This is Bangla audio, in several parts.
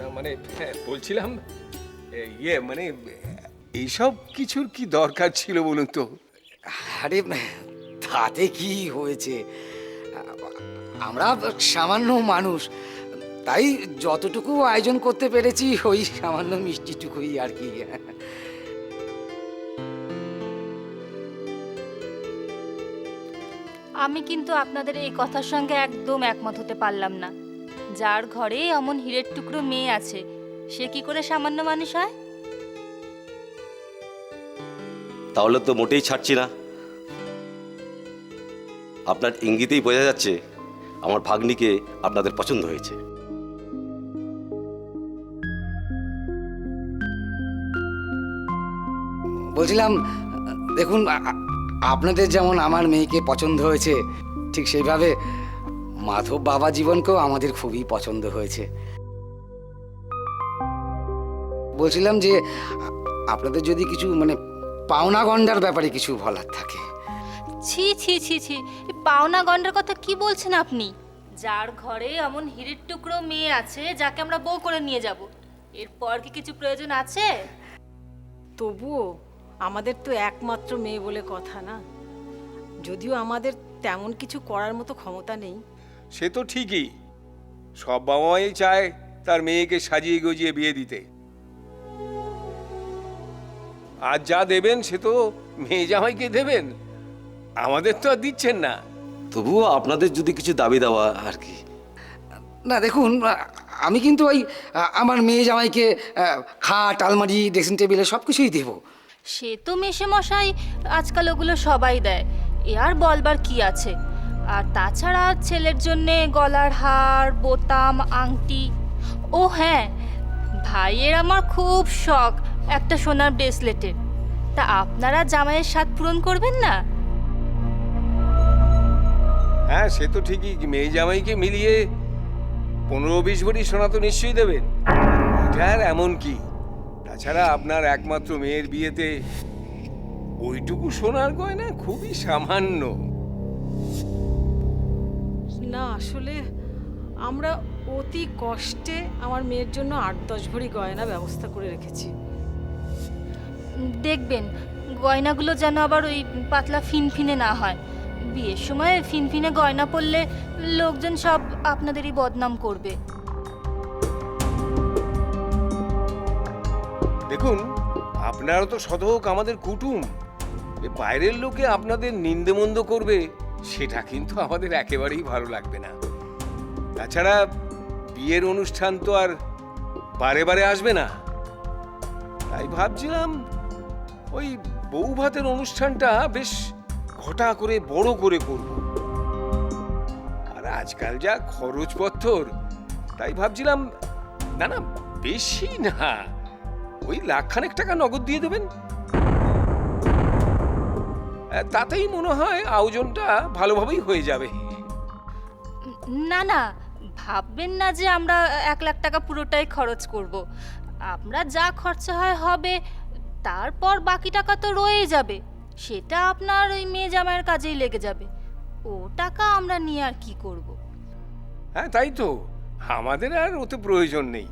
না মানে বলছিলাম মানে এইসব কিছুর কি দরকার ছিল বলুন তো? আরে তাতে কি হয়েছে, আমরা সামান্য মানুষ, তাই যতটুকু আয়োজন করতে পেরেছি ওই সামান্য মিষ্টিটুকুই আর কি। আমি কিন্তু আপনাদের এই কথার সঙ্গে একদম একমত হতে পারলাম না। যার ঘরে এমন হীরের টুকরো মেয়ে আছে, সে কি করে সামান্য মানুষ হয়? তাহলে তো মোটেই ছাড়ছি না। আপনার ইঙ্গিতেই বোঝা যাচ্ছে আমার ভাগ্নিকে আপনাদের পছন্দ হয়েছে। বলছিলাম, দেখুন, আপনাদের যেমন আমার মেয়েকে পছন্দ হয়েছে, ঠিক সেইভাবে মাধব বাবা জীবনকেও আমাদের খুবই পছন্দ হয়েছে। বলছিলাম যে আপনাদের যদি কিছু মানে পাওনা গন্ডার ব্যাপারে কিছু বলার থাকে। ছি ছি ছি ছি, এই পাওনা গন্ডার কথা কি বলছেন আপনি? যার ঘরে এমন হীরের টুকরো মেয়ে আছে যাকে আমরা বউ করে নিয়ে যাব, এরপর কি কিছু প্রয়োজন আছে? তবুও আমাদের তো একমাত্র মেয়ে বলে কথা না, যদিও আমাদের তেমন কিছু করার মতো ক্ষমতা নেই। সে তো ঠিকই, সব বাবা মাই চায় তার মেয়েকে সাজিয়ে গুজিয়ে বিয়ে দিতে। আর যা দেবেন সে তো মেয়ে জামাইকে দেবেন, আমাদের তো আর দিচ্ছেন না। তবুও আপনাদের যদি কিছু দাবি দেওয়া আর কি। না দেখুন, আমি কিন্তু ওই আমার মেয়ে জামাইকে খাট, আলমারি, ড্রেসিং টেবিলে সব কিছুই দেবো। সে তো মেশে মশাই, আজকাল ওগুলো সবাই দেয়, এ আর বলবার কি আছে। আর তাছাড়া ছেলের জন্যে গলার হার, বোতাম, আংটি। ও হ্যাঁ, ভাইয়ের আমার খুব শখ একটা সোনার ব্রেসলেটের। তা আপনারা জামাইয়ের স্বাদ পূরণ করবেন না? হ্যাঁ সে তো ঠিকই, মেয়ে জামাইকে মিলিয়ে 15-20 ভরি সোনা তো নিশ্চয়ই দেবেন। এটার এমন কি, তাছাড়া আপনার একমাত্র মেয়ের বিয়েতে ওইটুকু সোনার গয়না খুবই সামান্য। না আসলে আমরা অতি কষ্টে আমার মেয়ের জন্য 8-10 ভরি গয়না ব্যবস্থা করে রেখেছি। দেখবেন গয়নাগুলো যেন আবার ওই পাতলা ফিনফিনে না হয়। বিয়ের সময় ফিনফিনে গয়না পরলে লোকজন সব আপনাদেরই বদনাম করবে। দেখুন, আপনারা তো শতক আমাদের কুটুম, বাইরের লোকে আপনাদের নিন্দেমন্দ করবে সেটা কিন্তু আমাদের একেবারেই ভালো লাগবে না। তাছাড়া বিয়ের অনুষ্ঠান তো আর বারে বারে আসবে না, তাই ভাবছিলাম ওই বউ ভাতের অনুষ্ঠানটা বেশ ঘটা করে বড় করে করব। আর আজকাল যা খরচপত্তর, তাই ভাবছিলাম না না বেশি না, ওই 1,00,000 টাকা নগদ দিয়ে দেবেন, তাতেই মনে হয় আয়োজনটা ভালোভাবেই হয়ে যাবে। না না, ভাববেন না যে আমরা 1,00,000 টাকা পুরোটাই খরচ করব। আমরা যা খরচা হয় হবে, তারপর বাকি টাকা তো রয়েই যাবে, সেটা আপনার ওই মেয়ে জামাইয়ের কাজেই লেগে যাবে। ও টাকা আমরা নিয়ে আর কি করব? হ্যাঁ তাই তো, আমাদের আর ওতে প্রয়োজন নেই।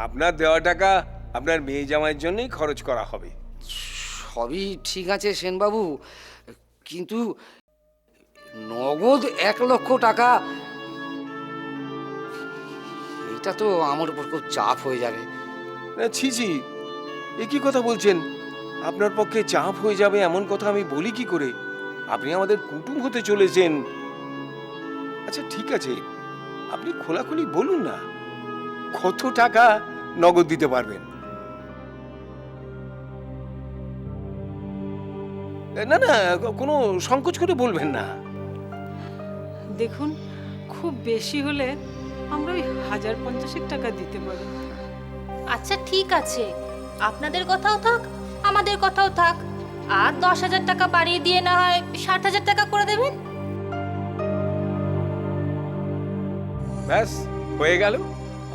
আপনার দেওয়া টাকা আপনার মেয়ে জামাইয়ের জন্যই খরচ করা হবে। সবই ঠিক আছে সেনবাবু, কিন্তু নগদ 1,00,000 টাকা, এটা তো আমার উপর খুব চাপ হয়ে যাবে। ছি ছি, এ কি কথা বলছেন? আপনার পক্ষে চাপ হয়ে যাবে এমন কথা আমি বলি কি করে? আপনি আমাদের কুটুম হতে চলেছেন। আচ্ছা ঠিক আছে, আপনি খোলাখুলি বলুন না কত টাকা নগদ দিতে পারবেন। না না, কোনো সংকোচ করে বলবেন না। দেখুন, খুব বেশি হলে আমরা ওই 1,050 টাকা দিতে পারি। আচ্ছা ঠিক আছে, আপনাদের কথাও থাক, আমাদের কথাও থাক। আর 10,000 টাকা বাড়িয়ে দিয়ে না হয় 60,000 টাকা করে দেবেন। ব্যাস হয়ে গেল।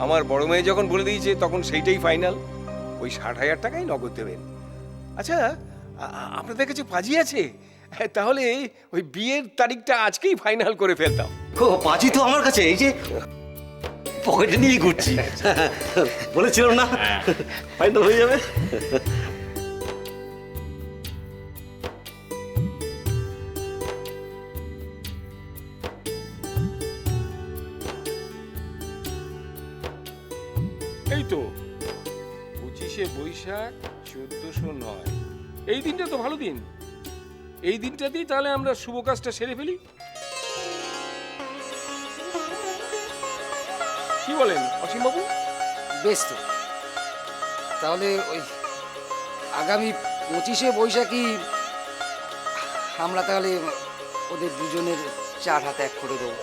আমার বড় মেয়ে যখন বলে দিয়েছে তখন সেইটাই ফাইনাল, ওই 60,000 টাকাই নগদ দেবেন। আচ্ছা আপনাদের কাছে পাঁজি আছে? তাহলে ওই বিয়ের তারিখটা আজকেই ফাইনাল করে ফেলতাম। ও পাঁচি তো আমার কাছে, এই যে। পকেটে নিয়েই ঘুরছি। বলেছিলাম না ফাইনাল হয়ে যাবে। এই তো 25শে বৈশাখ 1409। এই দিনটা তো ভালো দিন। এই দিনটাতেই তাহলে আমরা শুভ কাজটা সেরে ফেলি, কি বলেন অসীম বাবু? বেশ তো, তাহলে ওই আগামী 25শে বৈশাখী আমরা তাহলে ওদের দুজনের 4 হাতে 1 করে দেবো।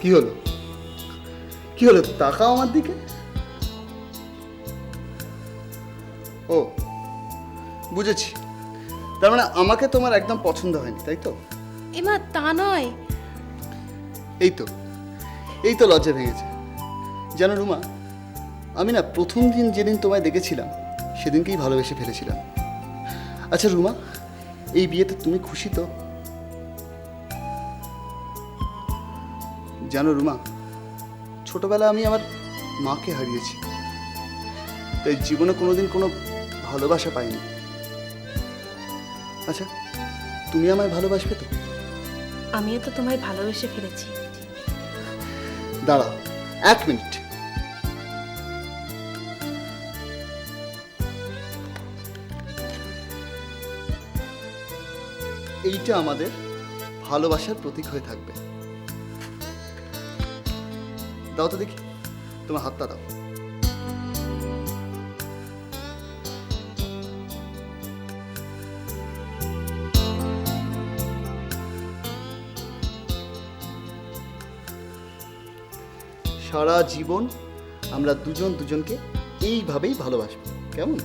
কি হলো? কি হলো? তাকাও আমার দিকে। ও বুঝেছি, তার মানে আমাকে তোমার একদম পছন্দ হয়নি, তাই তো? এমা তা নয়। এই তো এই তো লজ্জা ভেঙেছে। জানো রুমা, আমি না প্রথম দিন যেদিন তোমায় দেখেছিলাম সেদিনকেই ভালোবেসে ফেলেছিলাম। আচ্ছা রুমা, এই বিয়েতে তুমি খুশি তো? জানো রুমা, ছোটবেলায় আমি আমার মাকে হারিয়েছি, তাই জীবনে কোনোদিন কোনো ভালোবাসা পাইনি। আচ্ছা তুমি আমায় ভালোবাসবে তো? আমিও তো তোমায় ভালোবেসে ফেলেছি। দাঁড়াও 1 মিনিট। এইটা আমাদের ভালোবাসার প্রতীক হয়ে থাকবে। দাও তো দেখি, তোমার হাতটা দাও। সারা জীবন আমরা দুজন দুজনকে এইভাবেই ভালোবাসবো, কেমন?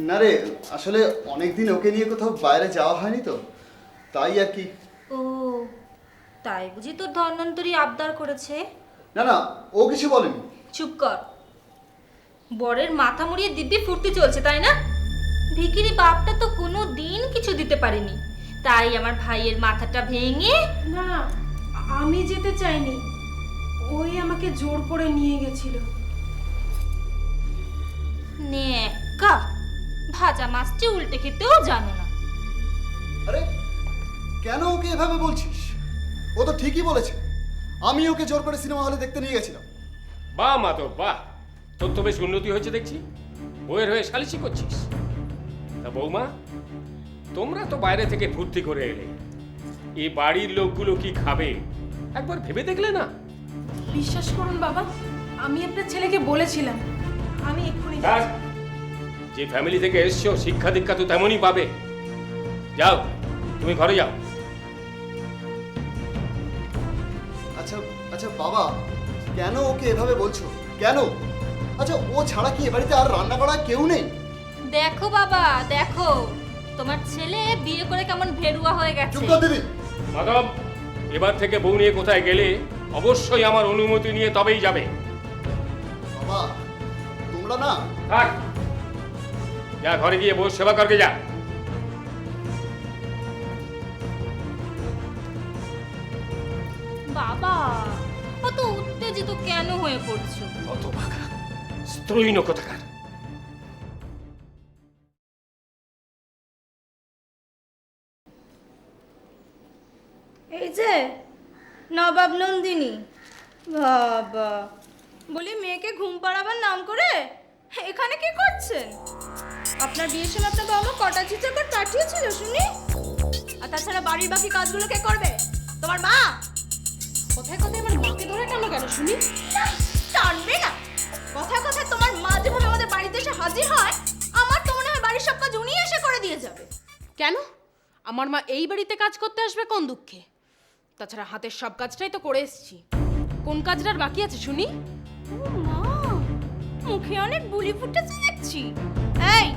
না রে, আসলে অনেকদিন ওকে নিয়ে কোথাও বাইরে যাওয়া হয়নি তো, তাই আর কি। ও তাই বুঝি তোর ধন্বন্তরী আবদার করেছে? না না, ও কিছু বলেনি। চুপ কর। বরের মাথা মুড়িয়ে দিব্যি ফুর্তি চলছে তাই না? ভিখিরি বাপটা তো কোনো দিন কিছু দিতে পারেনি, তাই আমার ভাইয়ের মাথাটা ভেঙে। না, আমি যেতে চাইনি, ওই আমাকে জোর করে নিয়ে গেছিল। নেকা, ভাজা মাছটি উল্টে খেতেও জানো না। আরে কেন ওকে এভাবে বলছিস? ও তো ঠিকই বলেছে, আমি ওকে জোর করে সিনেমা হলে দেখতে নিয়ে গেছিলাম। বাহ মাধব বাহ, তোর তো বেশ উন্নতি হয়েছে দেখছি, বউয়ের হয়ে সালিশি করছিস। তা বৌমা, তোমরা তো বাইরে থেকে ফুর্তি করে এলে, এই বাড়ির লোকগুলো কি খাবে একবার ভেবে দেখলে না? বিশ্বাস করুন বাবা, আমি আপনার ছেলেকে বলেছিলাম আমি এক্ষুনি ব্যাস, যে ফ্যামিলি থেকে এসছো শিক্ষা দীক্ষা তো তেমনই পাবে। যাও, তুমি ঘরে যাও। আচ্ছা আচ্ছা বাবা, কেন ওকে এভাবে বলছো কেন? আচ্ছা ও ছাড়া কি এ বাড়িতে আর রান্না করা কেউ নেই? দেখো বাবা দেখো, তোমার ছেলে বিয়ে করে কেমন ভেড়ুয়া হয়ে গেছে। চুপ কর দিদি। মাধব, এবার থেকে বউ নিয়ে কোথায় গেলে অবশ্যই আমার অনুমতি নিয়ে তবেই যাবে। বাবা তোমরা না। থাক, যা ঘরে গিয়ে বউ সেবা করবে যা। বাবা অত উত্তেজিত কেন হয়ে পড়ছো? কত বাঁকা স্ত্রৈণ কোথাকার। এই যে নবাব নন্দিনী, বাবা বলি মেয়েকে ঘুম পাড়াবার নাম করে এখানে কি করছেন? আপনার বিয়ের সময় আপনার বাবা কটা চিঠি করে পাঠিয়েছিল শুনি? আর তাছাড়া বাড়ির বাকি কাজগুলো কে করবে? তোমার মা? কোথায় কোথায় আমার মাকে ধরে টানো কেন শুনি? টানবে না, কথায় কথায় তোমার মা যেভাবে আমাদের বাড়িতে এসে হাজির হয়, আমার তো মনে হয় বাড়ির সব কাজ উনি এসে করে দিয়ে যাবে। কেন? আমার মা এই বাড়িতে কাজ করতে আসবে কোন দুঃখে? তাছাড়া হাতের সব কাজটাই তো করে এসেছি। কোন কাজটার বাকি আছে শুনি? ও মা, মুখে অনেক বুলি ফুটেছে দেখছি। এই,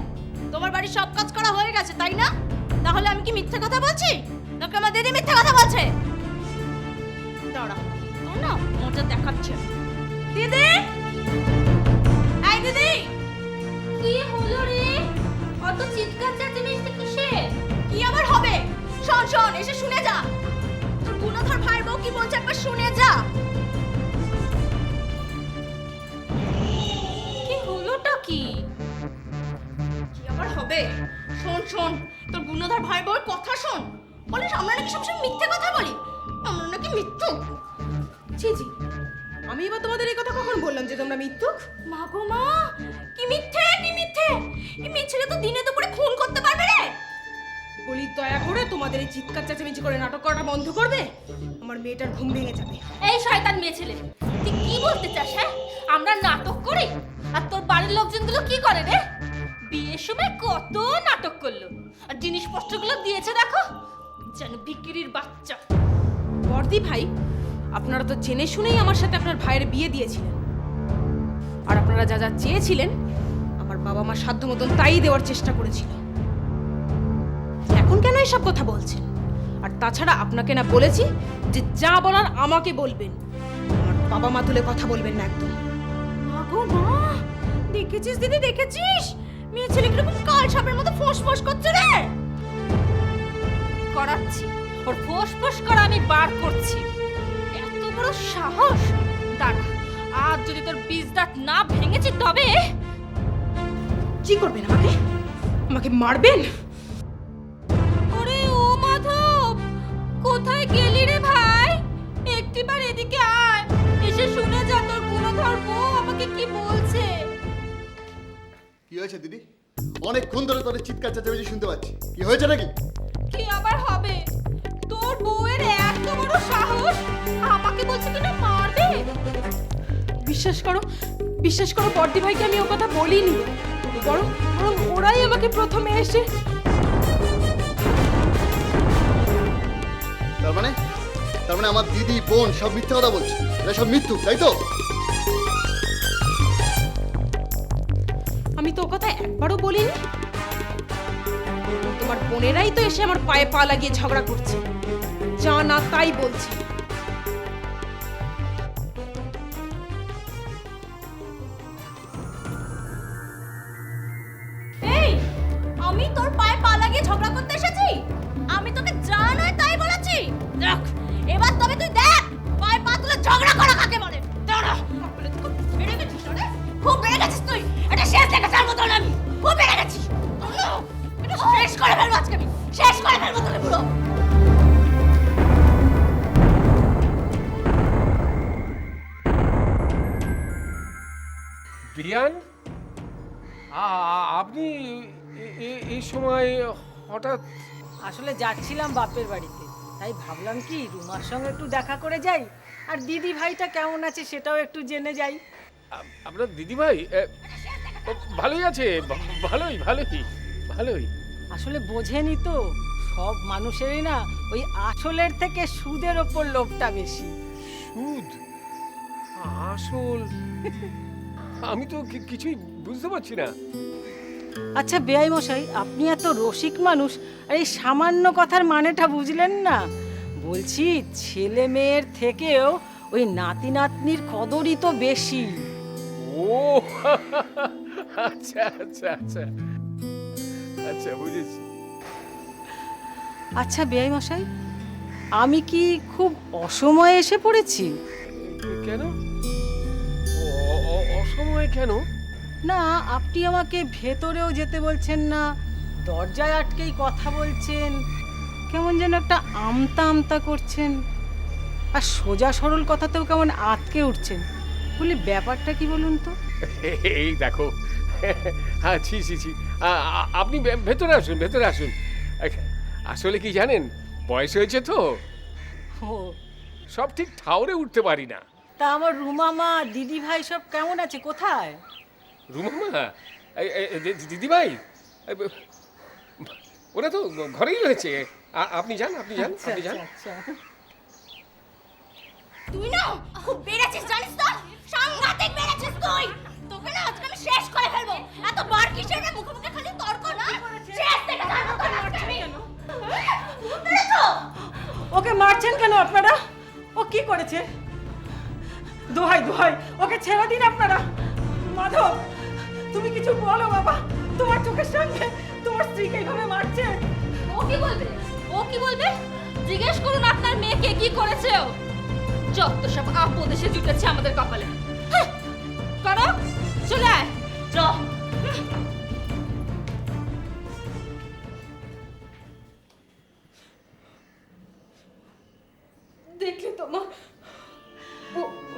তোমার বাড়ির সব কাজ করা হয়ে গেছে তাই না? তাহলে আমি কি মিথ্যে কথা বলছি? তোকে আমার দিদি মিথ্যে কথা বলছে? দাঁড়া, তোর না মজা দেখাচ্ছে। দিদি, এই দিদি, কি হলো রে? অত চিৎকার চেঁচামেচি কিসের? কি আবার হবে? শোন শোন, এসে শুনে যা। তোর গুণধর ভাইয়ের বউ কি বলছে একবার শুনে যা। কি হলোটা কি? কি আবার হবে? শোন শোন, তোর গুণধর ভাই বউয়ের কথা শোন। বলে আমরা নাকি সবসময় মিথ্যে কথা বলি, আমরা নাকি মিথ্যুক। জি জি, আমি এবার তোমাদের এই কথা কখন বললাম যে তোমরা মিথ্যুক? মা গো মা, কি মিথ্যে কি মিথ্যে! এই মেয়ে ছেলে তো দিনে দুপুরে খুন করতে পারবে রে। বলি দয়া করে তোমাদের এই চিৎকার চেঁচামেচি করে নাটক করাটা বন্ধ করবে? আমার মেয়েটার ঘুম ভেঙে যাবে। এই শয়তান মেয়ে ছেলে, তুই কি বলতে চাস? হ্যাঁ, আমরা নাটক করি আর তোর বাড়ির লোকজনগুলো কি করে রে? বিয়ের সময় কত নাটক করলো, আর জিনিসপত্রগুলো দিয়েছে দেখো, যেন বিক্রির বাচ্চা। বর্দি ভাই, আপনারা তো জেনে শুনেই আমার সাথে আপনার ভাইয়ের বিয়ে দিয়েছিলেন, আর আপনারা যা যা চেয়েছিলেন আমার বাবা মা সাধ্য মতন তাই দেওয়ার চেষ্টা করেছিল। এখন কেন এসব কথা বলছেন? আর তাছাড়া আপনাকে না বলেছি যে যা বলার আমাকে বলবেন, আমার বাবা মা তুলে কথা বলবেন না একদম। মা গো মা, দেখেছিস দিদি, দেখেছিস মেয়ে ছেলে কিরকম কাল সাপের মতো ফোঁস করছে রে। করাচ্ছি, ওর ফোঁস করা আমি বার করছি। এত বড় সাহস! দাঁড়া, আজ যদি তোর বীজ দাঁত না ভেঙেছি তবে। কি করবেন আমাকে? আমাকে মারবেন? ওরে ও মাধব, কোথায় গেলি রে ভাই? একটিবার এদিকে আয়, এসে শুনে যা তোর গুণধর বউ আমাকে কি বলছে। কি হয়েছে দিদি? অনেকক্ষণ ধরে তোর চিৎকার চেঁচামেচি শুনতে পাচ্ছি। কি হয়েছে নাকি? কি আবার হবে? তোর বউয়ের এত বড় সাহস, আমাকে বলছে কিনা মারবে। বিশ্বাস করো বর্দি ভাইকে আমি ও কথা বলিনি, বরং ওরাই আমাকে প্রথমে এসে। তার মানে আমার দিদি বোন সব মিথ্যে কথা বলছে, এরা সব মিথ্যুক, তাই তো? আমি তো ও কথা একবারও বলিনি। তোমার বোনেরাই তো এসে আমার পায়ে পা লাগিয়ে ঝগড়া করছে, যা না তাই বলছে। এই, আমি তোর পায়ে পা লাগিয়ে ঝগড়া করতে এসেছি? আমি তোকে যা নয় তাই বলেছি। দেখ, এবার তবে তুই দেখ পায়ে পা তুলে ঝগড়া করা কাকে বলে। দাঁড়া, বলে তুই খুব বেড়ে গেছিস রে, খুব বেড়ে গেছিস তুই। এটা শেষ দেখা যার মতো না, আমি খুব বেড়ে গেছি। এটা শেষ করে ফেলবো আজকে, আমি শেষ করে ফেলবো তোকে পুরো। বিয়ান, আপনি এই সময় হঠাৎ? আসলে যাচ্ছিলাম বাপের বাড়িতে, তাই ভাবলাম কি রুমার সঙ্গে একটু দেখা করে যাই, আর দিদি ভাইটা কেমন আছে সেটাও একটু জেনে যাই। আপনার দিদিভাই ভালোই আছে? ভালোই ভালোই ভালোই। আসলে বোঝেনি তো, সব মানুষেরই না ওই আসলের থেকে সুদের ওপর লোভটা বেশি। সুদ? আসল? আমি তো কিছুই বুঝতে পারছি না। আচ্ছা বেয়াই মশাই, আপনি এত রসিক মানুষ, আর এই সামান্য কথার মানেটা বুঝলেন না? বলছি ছেলে মেয়ের থেকেও ওই নাতি নাতনির কদরই তো বেশি। ও আচ্ছা আচ্ছা আচ্ছা আচ্ছা, বুঝেছি। আচ্ছা বেয়াই মশাই, আমি কি খুব অসময়ে এসে পড়েছি? কেন? অসময়ে কেন? না, আপনি আমাকে ভেতরেও যেতে বলছেন না, দরজায় আটকেই কথা বলছেন, কেমন যেন একটা আমতা আমতা করছেন, আর সোজা সরল কথাতেও কেমন আটকে উঠছেন। বলি ব্যাপারটা কি বলুন তো? এই দেখো, হ্যাঁ ছি ছি ছি, আপনি ভেতরে আসুন, ভেতরে আসুন। আসলে কি জানেন, বয়স হয়েছে তো, ও, সব ঠিক ঠাউরে উঠতে পারি না। তা আমার রুমা মা দিদি ভাই সব কেমন আছে, কোথায়? রুমা, দিদিভাই, ওরা তো ঘরেই রয়েছে। আপনি যান, আপনি যান, আচ্ছা আপনি যান। আচ্ছা তুই না খুব বেড়েছিস জানিস তো, সাংঘাতিক বেড়েছিস তুই। তোকে না আজকে আমি শেষ করে ফেলবো। এত বার কিসের রে, মুখে মুখে খালি তর্ক না। শেষ থেকে যাবো তোর মারছিস কেন? বেড়েছো? ওকে মারছেন কেন আপনারা? ও কি করেছে? দোহাই দোহাই, ওকে ছেড়ে দিন আপনারা। মাধব, তুমি কিছু বলো বাবা, তোমার চোখের সামনে তোমার স্ত্রীকে এইভাবে মারছে। ও কি বলবে? ও কি বলবে? জিজ্ঞেস করুন আপনার মেয়েকে কি করেছে ও। যত সব আপদ এসে জুটেছে আমাদের কপালে। হ্যাঁ, করো, চলে আয়, চ। দেখলে তো মা,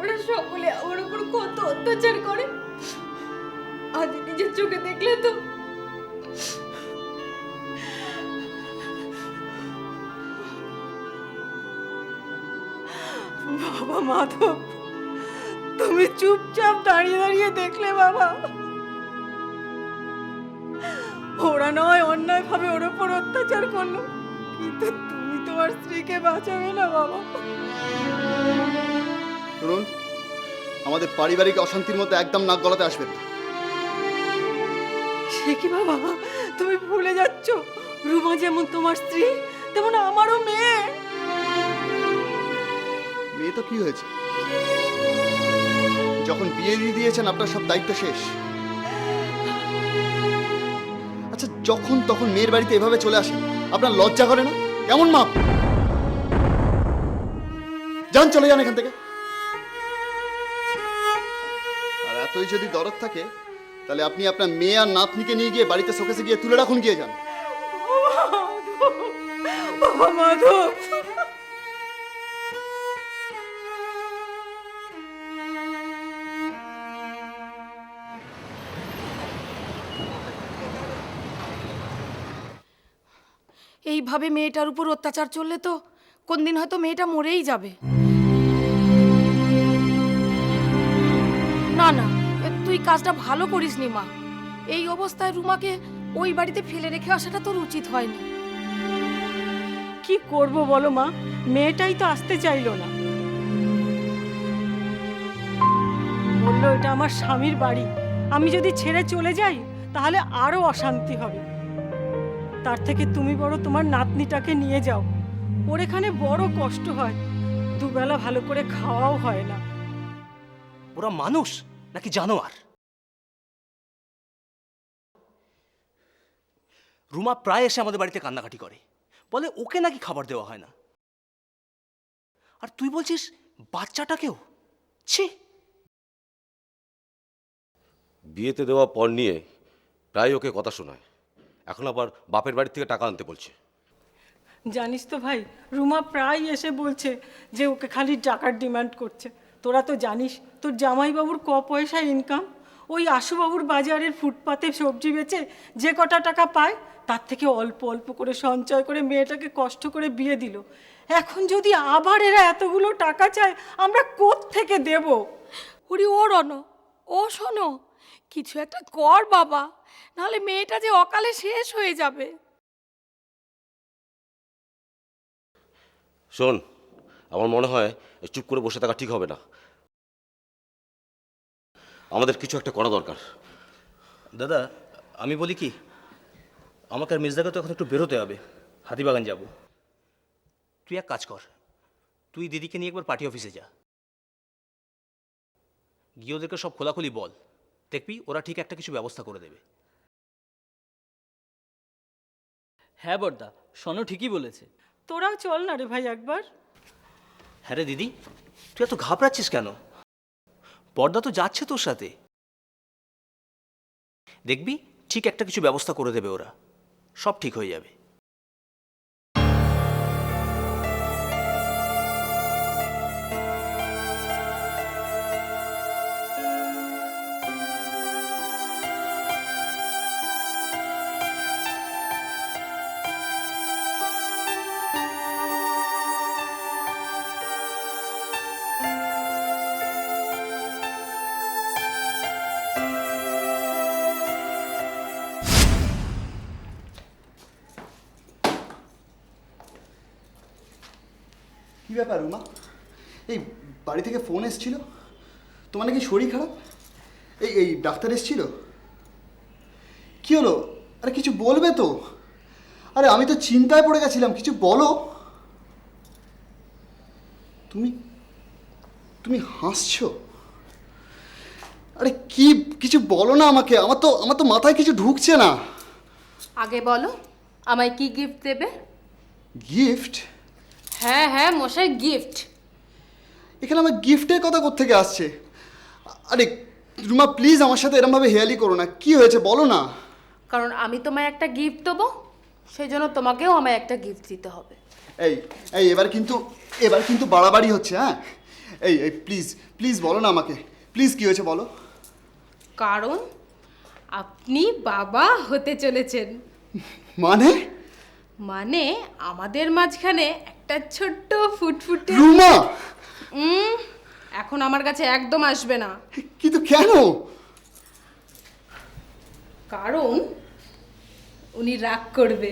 ওরা সকলে আমার উপর কত অত্যাচার করে। আজ নিজের চোখে দেখলে তো। বাবা মাধব, তুমি চুপচাপ দাঁড়িয়ে দাঁড়িয়ে দেখলে বাবা। ওরা নয় অন্যায় ভাবে ওর উপর অত্যাচার করলো, কিন্তু তুমি তোমার স্ত্রীকে বাঁচাবে না বাবা। শুনুন, আমাদের পারিবারিক অশান্তির মধ্যে একদম নাক গলাতে আসবেন না। সে কি বাবা, তুমি ভুলে যাচ্ছ রুমা যেমন তোমার স্ত্রী তেমন আমারও মেয়ে। মেয়ে তো কি হয়েছে, যখন বিয়ে দিয়ে দিয়েছেন আপনার সব দায়িত্ব শেষ। আচ্ছা, যখন তখন মেয়ের বাড়িতে এভাবে চলে আসেন, আপনার লজ্জা করে না? কেমন মা? যান, চলে যান এখান থেকে। আর এতই যদি দরদ থাকে, তাহলে আপনি আপনার মেয়ে আর নাতনিকে নিয়ে গিয়ে বাড়িতে শোকেসে গিয়ে তুলে রাখুন, গিয়ে যান। বাবা মাধব, এইভাবে মেয়েটার উপর অত্যাচার চললে তো কোন দিন হয়তো মেয়েটা মরেই যাবে। না না, তুই কাজটা ভালো করিসনি মা। এই অবস্থায় রুমাকে ওই বাড়িতে ফেলে রেখে আসাটা তোর উচিত হয়নি। কি করব বলো মা, মেয়েটাই তো আসতে চাইলো না। বললো এটা আমার স্বামীর বাড়ি, আমি যদি ছেড়ে চলে যাই তাহলে আরো অশান্তি হবে। তার থেকে তুমি বড় তোমার নাতনিটাকে নিয়ে যাও, ওর এখানে বড় কষ্ট হয়, দুবেলা ভালো করে খাওয়াও হয় না। ওরা মানুষ নাকি জানোয়ার? রুমা প্রায় এসে আমাদের বাড়িতে কান্নাকাটি করে, বলে ওকে নাকি খাবার দেওয়া হয় না। আর তুই বলছিস বাচ্চাটাকেও? ছি! বিয়েতে দেওয়া পণ নিয়ে প্রায় ওকে কথা শোনায়, এখন আবার বাপের বাড়ি থেকে টাকা আনতে বলছে। জানিস তো ভাই, রুমা প্রায় এসে বলছে যে ওকে খালি টাকার ডিমান্ড করছে। তোরা তো জানিস তোর জামাইবাবুর ক পয়সা ইনকাম, ওই আশুবাবুর বাজারের ফুটপাতে সবজি বেচে যে কটা টাকা পায় তার থেকে অল্প অল্প করে সঞ্চয় করে মেয়েটাকে কষ্ট করে বিয়ে দিল। এখন যদি আবার এরা এতগুলো টাকা চায়, আমরা কোত্থেকে দেব? ওরে ও রণ, ও শোনো, কিছু একটা কর বাবা, নাহলে মেয়েটা যে অকালে শেষ হয়ে যাবে। শোন, আমার মনে হয় চুপ করে বসে থাকা ঠিক হবে না, আমাদের কিছু একটা করা দরকার। দাদা, আমি বলি কি, আমাকে আর মির্জাকে তো এখন একটু বেরোতে হবে, হাতিবাগান যাব। তুই এক কাজ কর, তুই দিদিকে নিয়ে একবার পার্টি অফিসে যা, গিয়ে ওদেরকে সব খোলাখুলি বল, দেখবি ওরা ঠিক একটা কিছু ব্যবস্থা করে দেবে। হ্যাঁ বড়দা, শোনো ঠিকই বলেছে। তোরাও চল না রে ভাই একবার। হ্যাঁ রে দিদি, তুই এত ঘাবড়াচ্ছিস কেন? বড়দা তো যাচ্ছে তোর সাথে, দেখবি ঠিক একটা কিছু ব্যবস্থা করে দেবে ওরা, সব ঠিক হয়ে যাবে। ব্যাপার রুমা? এই বাড়ি থেকে ফোন এসেছিল, তোমার নাকি শরীর খারাপ? এই ডাক্তার এসেছিল? কি হলো? আরে কিছু বলবে তো? আরে আমি তো চিন্তায় পড়ে গেছিলাম, কিছু বলো। তুমি তুমি হাসছো? আরে কি, কিছু বলো না আমাকে, আমার তো মাথায় কিছু ঢুকছে না। আগে বলো আমায় কি গিফট দেবে? গিফট? হ্যাঁ হ্যাঁ মশাই, গিফট। এখানে আমার গিফটের কথা কোত্থেকে আসছে? আরে রুমা প্লিজ আমার সাথে এরমভাবে হেয়ালি করো না, কি হয়েছে বলো না। কারণ আমি তোমায় একটা গিফট দেবো, সেই জন্য তোমাকেও আমায় একটা গিফট দিতে হবে। এই এই এবার কিন্তু বাড়াবাড়ি হচ্ছে। হ্যাঁ, এই প্লিজ প্লিজ বলো না আমাকে, প্লিজ কি হয়েছে বলো। কারণ আপনি বাবা হতে চলেছেন। মানে? মানে আমাদের মাঝখানে একটা ছোট্ট ফুটফুটে রুমা! এখন আমার কাছে একদম আসবে না। কিন্তু কেন? কারণ উনি রাগ করবে।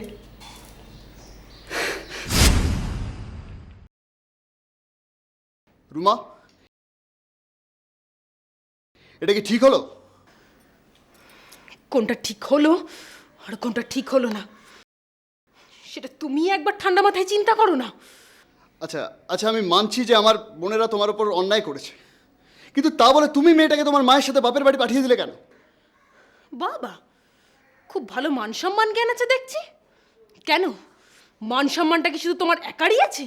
রুমা, এটা কি ঠিক হলো? কোনটা ঠিক হলো আর কোনটা ঠিক হলো না সেটা তুমি একবার ঠান্ডা মাথায় চিন্তা করো না। আচ্ছা আচ্ছা, আমি মানছি যে আমার বোনেরা তোমার উপর অন্যায় করেছে, কিন্তু তা বলে তুমি মেয়েটাকে তোমার মায়ের সাথে বাপের বাড়ি পাঠিয়ে দিলে কেন? বাবা, খুব ভালো মান সম্মান জ্ঞান আছে দেখছি। কেন, মান সম্মানটা কি শুধু তোমার একারই আছে?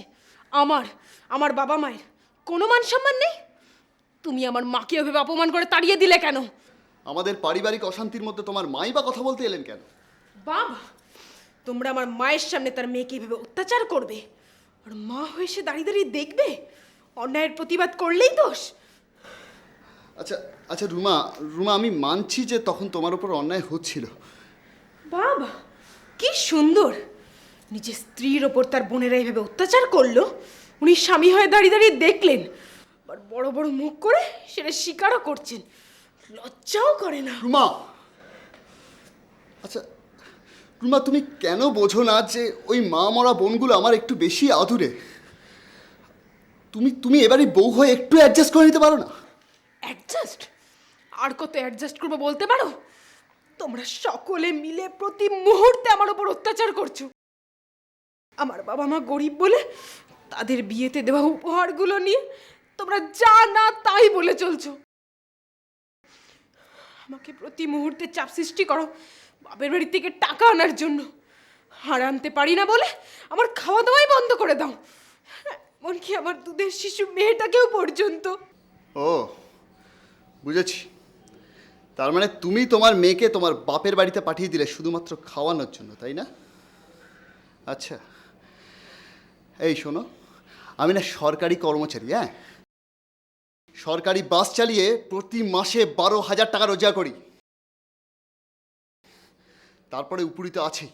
আমার বাবা মায়ের কোনো মান সম্মান নেই? তুমি আমার মাকে ওভাবে অপমান করে তাড়িয়ে দিলে কেন? আমাদের পারিবারিক অশান্তির মধ্যে তোমার মাই বা কথা বলতে এলেন কেন? বাবা, তোমরা আমার মায়ের সামনে তার মেয়েকে ভেবে অত্যাচার করবে, আর মা হয়ে সে দাঁড়িয়ে দাঁড়িয়ে দেখবে? অন্যায়ের প্রতিবাদ করলেই দোষ? আচ্ছা আচ্ছা রুমা, আমি মানছি যে তখন তোমার উপর অন্যায় হচ্ছিল। বাবা, কি সুন্দর! নিজের স্ত্রীর ওপর তার বোনেরা এইভাবে অত্যাচার করলো, উনি স্বামী হয়ে দাঁড়িয়ে দাঁড়িয়ে দেখলেন, আর বড় বড় মুখ করে সেটা স্বীকারও করছেন, লজ্জাও করে না। রুমা, আচ্ছা রুমা, তুমি কেন বোঝো না যে ওই মা মরা বোনগুলো আমার একটু বেশি আদুরে? তুমি এবারে বউ হয়ে একটু অ্যাডজাস্ট করে নিতে পারো না? অ্যাডজাস্ট? আর কত অ্যাডজাস্ট করবো বলতে পারো? তোমরা সকলে মিলে প্রতি মুহূর্তে আমার উপর অত্যাচার করছো। আমার বাবা মা গরিব বলে তাদের বিয়েতে দেওয়া উপহারগুলো নিয়ে তোমরা যা না তাই বলে চলছো। আমাকে প্রতি মুহূর্তে চাপ সৃষ্টি করো বাপের বাড়ি থেকে টাকা আনার জন্য, আর আনতে পারি না বলে আমার খাওয়া দাওয়াই বন্ধ করে দাও, এমনকি আমার দুধের শিশু মেয়েটাকেও পর্যন্ত। ও বুঝেছি, তার মানে তুমি তোমার মেয়েকে তোমার বাপের বাড়িতে পাঠিয়ে দিলে শুধুমাত্র খাওয়ানোর জন্য, তাই না? আচ্ছা এই শোনো, আমি না সরকারি কর্মচারী। হ্যাঁ, সরকারি বাস চালিয়ে প্রতি মাসে 12,000 টাকা রোজগার করি। তারপরে উপরিত আছেই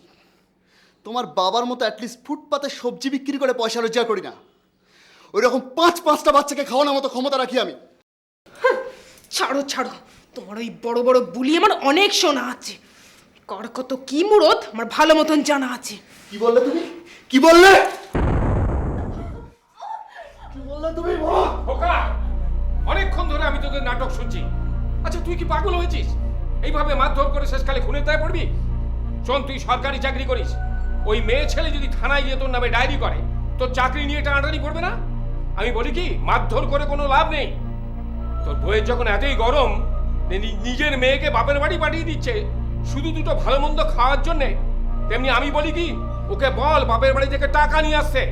তোমার বাবার মতো অ্যাটলিস্ট ফুটপাতে সবজি বিক্রি করে পয়সা রোজগার করি না। ওই রকম 5-5টা বাচ্চাকে খাওয়ানোর মতো ক্ষমতা রাখি আমি। ছাড়ো ছাড়ো, তোমার ওই বড় বড় বুলি আমার অনেক শোনা আছে, কর কত কি মুরত আমার ভালো মতন জানা আছে। কি বললে তুমি? কি বললে? কি বললে তুমি? খোকা, অনেকক্ষণ ধরে আমি তোদের নাটক শুনছি। আচ্ছা তুই কি পাগল হয়েছিস? এইভাবে মারধর করে শেষকালে খুনের দায়ে পড়বি? শোন, তুই সরকারি চাকরি করিস, ওই মেয়ে ছেলে যদি থানায় গিয়ে তোর নামে ডায়েরি করে, তোর চাকরি নিয়ে টানাটানি করবে না? আমি বলি কি, মারধর করে কোনো লাভ নেই। তোর বইয়ের যখন এতই গরম, নিজের মেয়েকে বাপের বাড়ি পাঠিয়ে দিচ্ছে শুধু দুটো ভালো মন্দ খাওয়ার জন্যে, তেমনি আমি বলি কি, ওকে বল বাপের বাড়ি থেকে টাকা নিয়ে আসতে,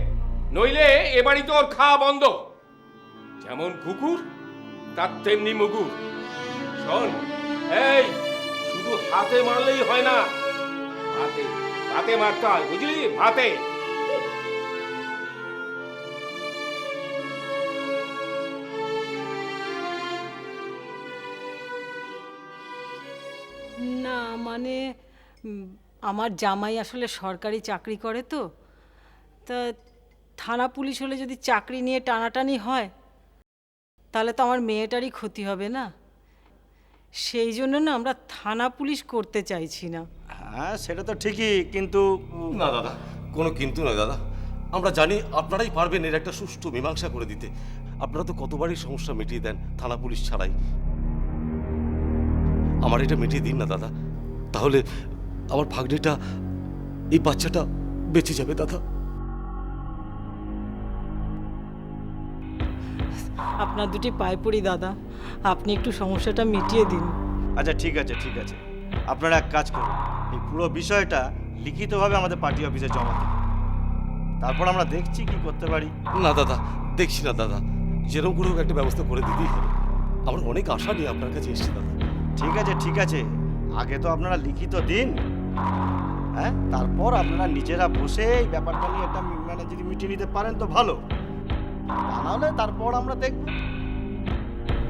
নইলে এ বাড়িতে ওর খাওয়া বন্ধ। যেমন কুকুর তার তেমনি মুগুর। শোন, এই শুধু হাতে মারলেই হয় না, ভাতে ভাতে মারতে হয়, বুঝলি? ভাতে। না মানে আমার জামাই আসলে সরকারি চাকরি করে, তো তা থানা পুলিশ হলে যদি চাকরি নিয়ে টানাটানি হয় তাহলে তো আমার মেয়েটারই ক্ষতি হবে না। সেই জন্য না আমরা থানা পুলিশ করতে চাইছি না। হ্যাঁ সেটা তো ঠিকই, কিন্তু না দাদা, কোনো কিন্তু নয় দাদা। আমরা জানি আপনারাই পারবেন এর একটা সুষ্ঠু মীমাংসা করে দিতে। আপনারা তো কতবারই সমস্যা মিটিয়ে দেন থানা পুলিশ ছাড়াই। আমার এটা মিটিয়ে দিন না দাদা, তাহলে আমার ভাগ্নিটা, এই বাচ্চাটা বেঁচে যাবে দাদা। আপনার দুটি পায়ে পড়ি দাদা, আপনি একটু সমস্যাটা মিটিয়ে দিন। আচ্ছা ঠিক আছে ঠিক আছে, আপনারা এক কাজ করুন, এই পুরো বিষয়টা লিখিতভাবে আমাদের পার্টি অফিসে জমা দিন, তারপর আমরা দেখছি কি করতে পারি। না দাদা, দেখছি না দাদা, যেরকম করে হোক একটা ব্যবস্থা করে দিতেই হবে। আমার অনেক আশা নিয়ে আপনার কাছে এসেছি দাদা। ঠিক আছে, আগে তো আপনারা লিখিত দিন, হ্যাঁ, তারপর আপনারা নিজেরা বসে এই ব্যাপারটা নিয়ে একটা মানে যদি মিটিয়ে নিতে পারেন তো ভালো, তা নাহলে তারপর আমরা দেখব।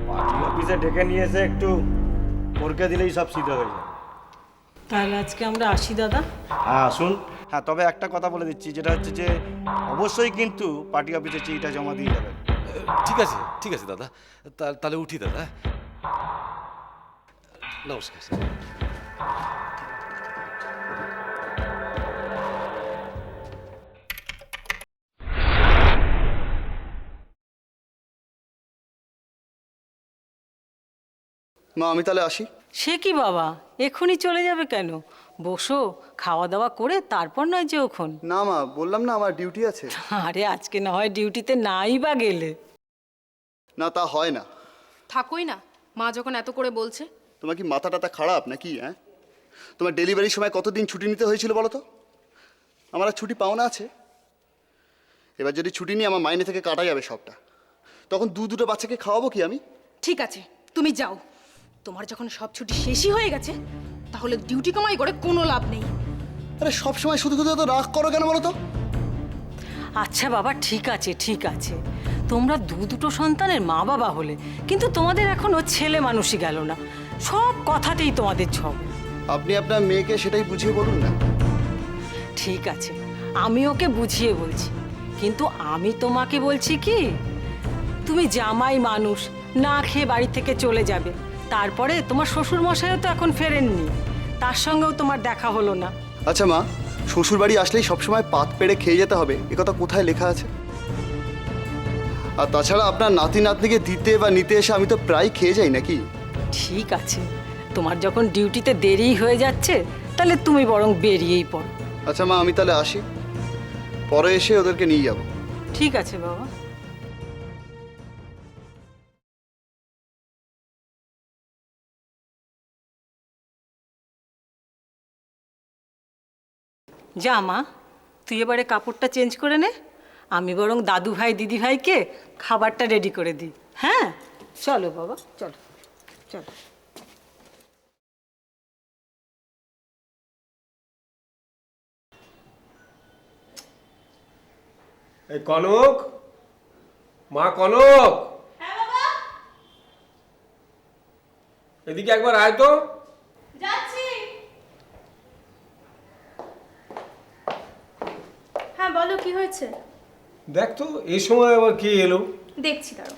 পার্টি অফিসে ডেকে নিয়ে এসে একটু পরকে দিলেই সব সিদ্ধ হয়ে যাবে। তাহলে আজকে আমরা আসি দাদা। হ্যাঁ আসুন। হ্যাঁ, তবে একটা কথা বলে দিচ্ছি, যেটা হচ্ছে যে অবশ্যই কিন্তু পার্টি অফিসে চিঠিটা জমা দিয়ে যাবেন। ঠিক আছে দাদা, তাহলে উঠি দাদা। নমস্কার। মা আমি তাহলে আসি। সে কি বাবা, এক্ষুনি চলে যাবে কেন? বসো, খাওয়া দাওয়া করে তারপর নয় যে ওখন। না মা, বললাম না আমার ডিউটি আছে। আরে আজকে না হয় ডিউটিতে নাই বা গেলে। না তা হয় না। থাকোই না, মা যখন এত করে বলছে। তোমার কি মাথা টাথা খারাপ নাকি? হ্যাঁ, তোমার ডেলিভারির সময় কতদিন ছুটি নিতে হয়েছিল বলো তো? আমার আর ছুটি পাওনা আছে। এবার যদি ছুটি নিয়ে আমার মাইনে থেকে কাটা যাবে সবটা, তখন দুটো বাচ্চাকে খাওয়াবো কি আমি? ঠিক আছে, তুমি যাও। তোমার যখন সব ছুটি শেষই হয়ে গেছে, তাহলে ডিউটি কামাই করে কোনো লাভ নেই। আরে সব সময় শুধু শুধু এত রাগ করো কেন বলো তো? আচ্ছা বাবা, ঠিক আছে, তোমরা দুটো সন্তানের মা বাবা হলে, কিন্তু তোমাদের এখনো ছেলে মানুষই গেল না। সব কথাতেই তোমাদের ঝগড়া। আপনি আপনার মেয়েকে সেটাই বুঝিয়ে বলুন না। ঠিক আছে, আমি ওকে বুঝিয়ে বলছি, কিন্তু আমি তোমাকে বলছি কি, তুমি জামাই মানুষ, না খেয়ে বাড়ি থেকে চলে যাবে। তারপরে তোমার শ্বশুর মশাইও তো এখন ফেরেননি, তার সঙ্গেও তোমার দেখা হলো না। আচ্ছা মা, শ্বশুর বাড়ি আসলেই সবসময় পাত পেড়ে খেয়ে যেতে হবে, একথা কোথায় লেখা আছে? আর তাছাড়া আপনার নাতি নাতনিকে দিতে বা নিতে এসে আমি তো প্রায় খেয়ে যাই নাকি? ঠিক আছে, তোমার যখন ডিউটিতে দেরি হয়ে যাচ্ছে, তাহলে তুমি বরং বেরিয়েই পড়ো। আচ্ছা মা, আমি তাহলে আসি, পরে এসে ওদেরকে নিয়ে যাব। ঠিক আছে বাবা। যা মা, তুই এবারে কাপড়টা চেঞ্জ করে নে, আমি বরং দাদু ভাই দিদি ভাইকে খাবারটা রেডি করে দিই। হ্যাঁ, চলো বাবা, চলো। এই কনক, মা কনক, এদিকে একবার আয় তো। যাচ্ছি। হ্যাঁ বলো, কি হয়েছে? দেখ তো এই সময় আবার কে এলো। দেখছি, দাঁড়াও।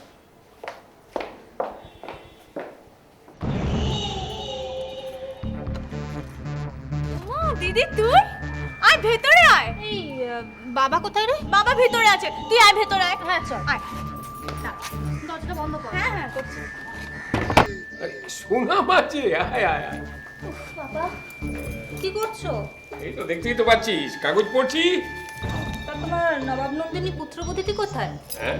দিদি তুই আয়, ভেতরে আয়। এই বাবা কোথায় রে? বাবা ভেতরে আছে, তুই আয় ভেতরে আয়। হ্যাঁ চল। আয়। দরজাটা বন্ধ কর। হ্যাঁ করছি। শোনা মাঝে, আয় আয় আয়। বাবা কি করছো? এই তো দেখতেই তো পাচ্ছিস, কাগজ পড়ছি। তা তোমার নবাব নন্দিনী পুত্রবধূটি কোথায়? হ্যাঁ,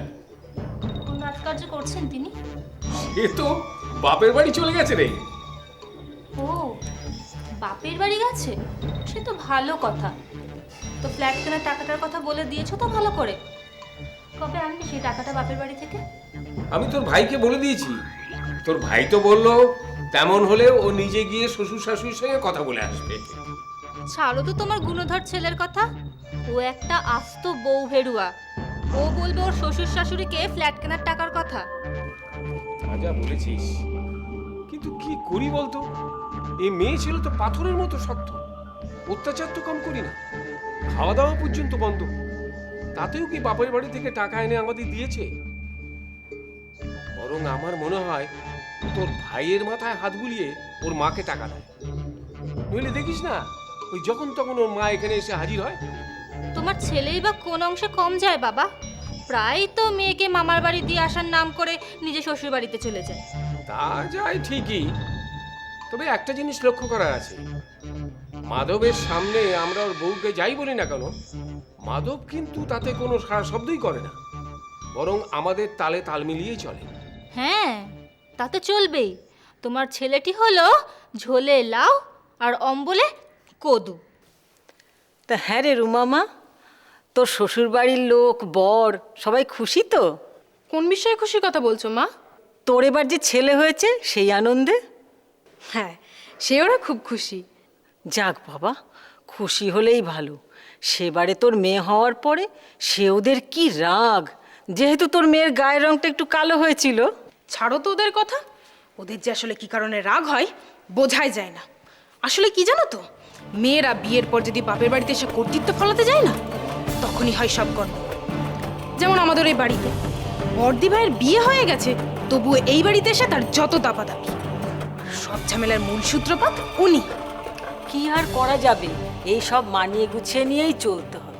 কোন রাজকার্য করছেন তিনি? এ তো বাপের বাড়ি চলে গেছে রে। ও, বাপের বাড়ি গেছে, সে তো ভালো কথা। তো ফ্ল্যাট কেনার টাকাটার কথা বলে দিয়েছো তো ভালো করে। কবে আনবি সেই টাকাটা বাপের বাড়ি থেকে? আমি তোর ভাইকে বলে দিয়েছি, তোর ভাই তো বললো তেমন হলে ও নিজে গিয়ে শ্বশুর শাশুড়ির সঙ্গে কথা বলে আসবে। ছাড়ো তো তোমার গুণধর ছেলের কথা, ও একটা আস্ত বউ ভেড়ুয়া। ও বলবে ওর শ্বশুর শাশুড়িকে ফ্ল্যাট কেনার টাকার কথা। যা বলেছিস, কিন্তু কি করি বলতো? এই মেয়ে ছিল তো পাথরের মতো শক্ত, অত্যাচার তো কম করি না, খাওয়া দাওয়া পর্যন্ত বন্ধ। তাতেও কি বাপের বাড়ি থেকে টাকা এনে আমাদের দিয়েছে? বরং আমার মনে হয় তোর ভাইয়ের মাথায় হাত বুলিয়ে ওর মাকে টাকা দেয়। নইলে দেখিস না, ওই যখন তখন ওর মা এখানে এসে হাজির হয়, তোমার ছেলেই বা কোন অংশে কম যায় বাবা? প্রায় তো মেয়েকে মামার বাড়ি দিয়ে আসার নাম করে নিজে শ্বশুর বাড়িতে চলে যায়। তা যায় ঠিকই, তবে একটা জিনিস লক্ষ্য করার আছে, মাধবের সামনে আমরা ওর বউকে যাই বলি না কেন, মাধব কিন্তু তাতে কোনো সারা শব্দই করে না, বরং আমাদের তালে তাল মিলিয়েই চলে। হ্যাঁ, তা তো চলবেই। তোমার ছেলেটি হলো ঝোলে লাউ আর অম্বলে কদু। তা হ্যাঁ রে রুমামা, তোর শ্বশুর বাড়ির লোক, বর সবাই খুশি তো? কোন বিষয়ে খুশির কথা বলছো মা? তোর এবার যে ছেলে হয়েছে সেই আনন্দে? হ্যাঁ, সে ওরা খুব খুশি। যাক বাবা, খুশি হলেই ভালো। সেবারে তোর মেয়ে হওয়ার পরে সে ওদের কি রাগ, যেহেতু তোর মেয়ের গায়ের রংটা একটু কালো হয়েছিল। ছাড়ো তো ওদের কথা, ওদের যে আসলে কি কারণে রাগ হয় বোঝাই যায় না। আসলে কি জানো তো, মেয়েরা বিয়ের পর যদি বাপের বাড়িতে এসে কর্তৃত্ব ফলাতে যায় না, তখনই হয় সব গণ্ডগোল। যেমন আমাদের এই বাড়িতে বর্দি ভাইয়ের বিয়ে হয়ে গেছে, তবুও এই বাড়িতে এসে তার যত দাপাদাপি, সব ঝামেলার মূল সূত্রপাত উনি। কি আর করা যাবে, এই সব মানিয়ে গুছিয়ে নিয়েই চলতে হয়।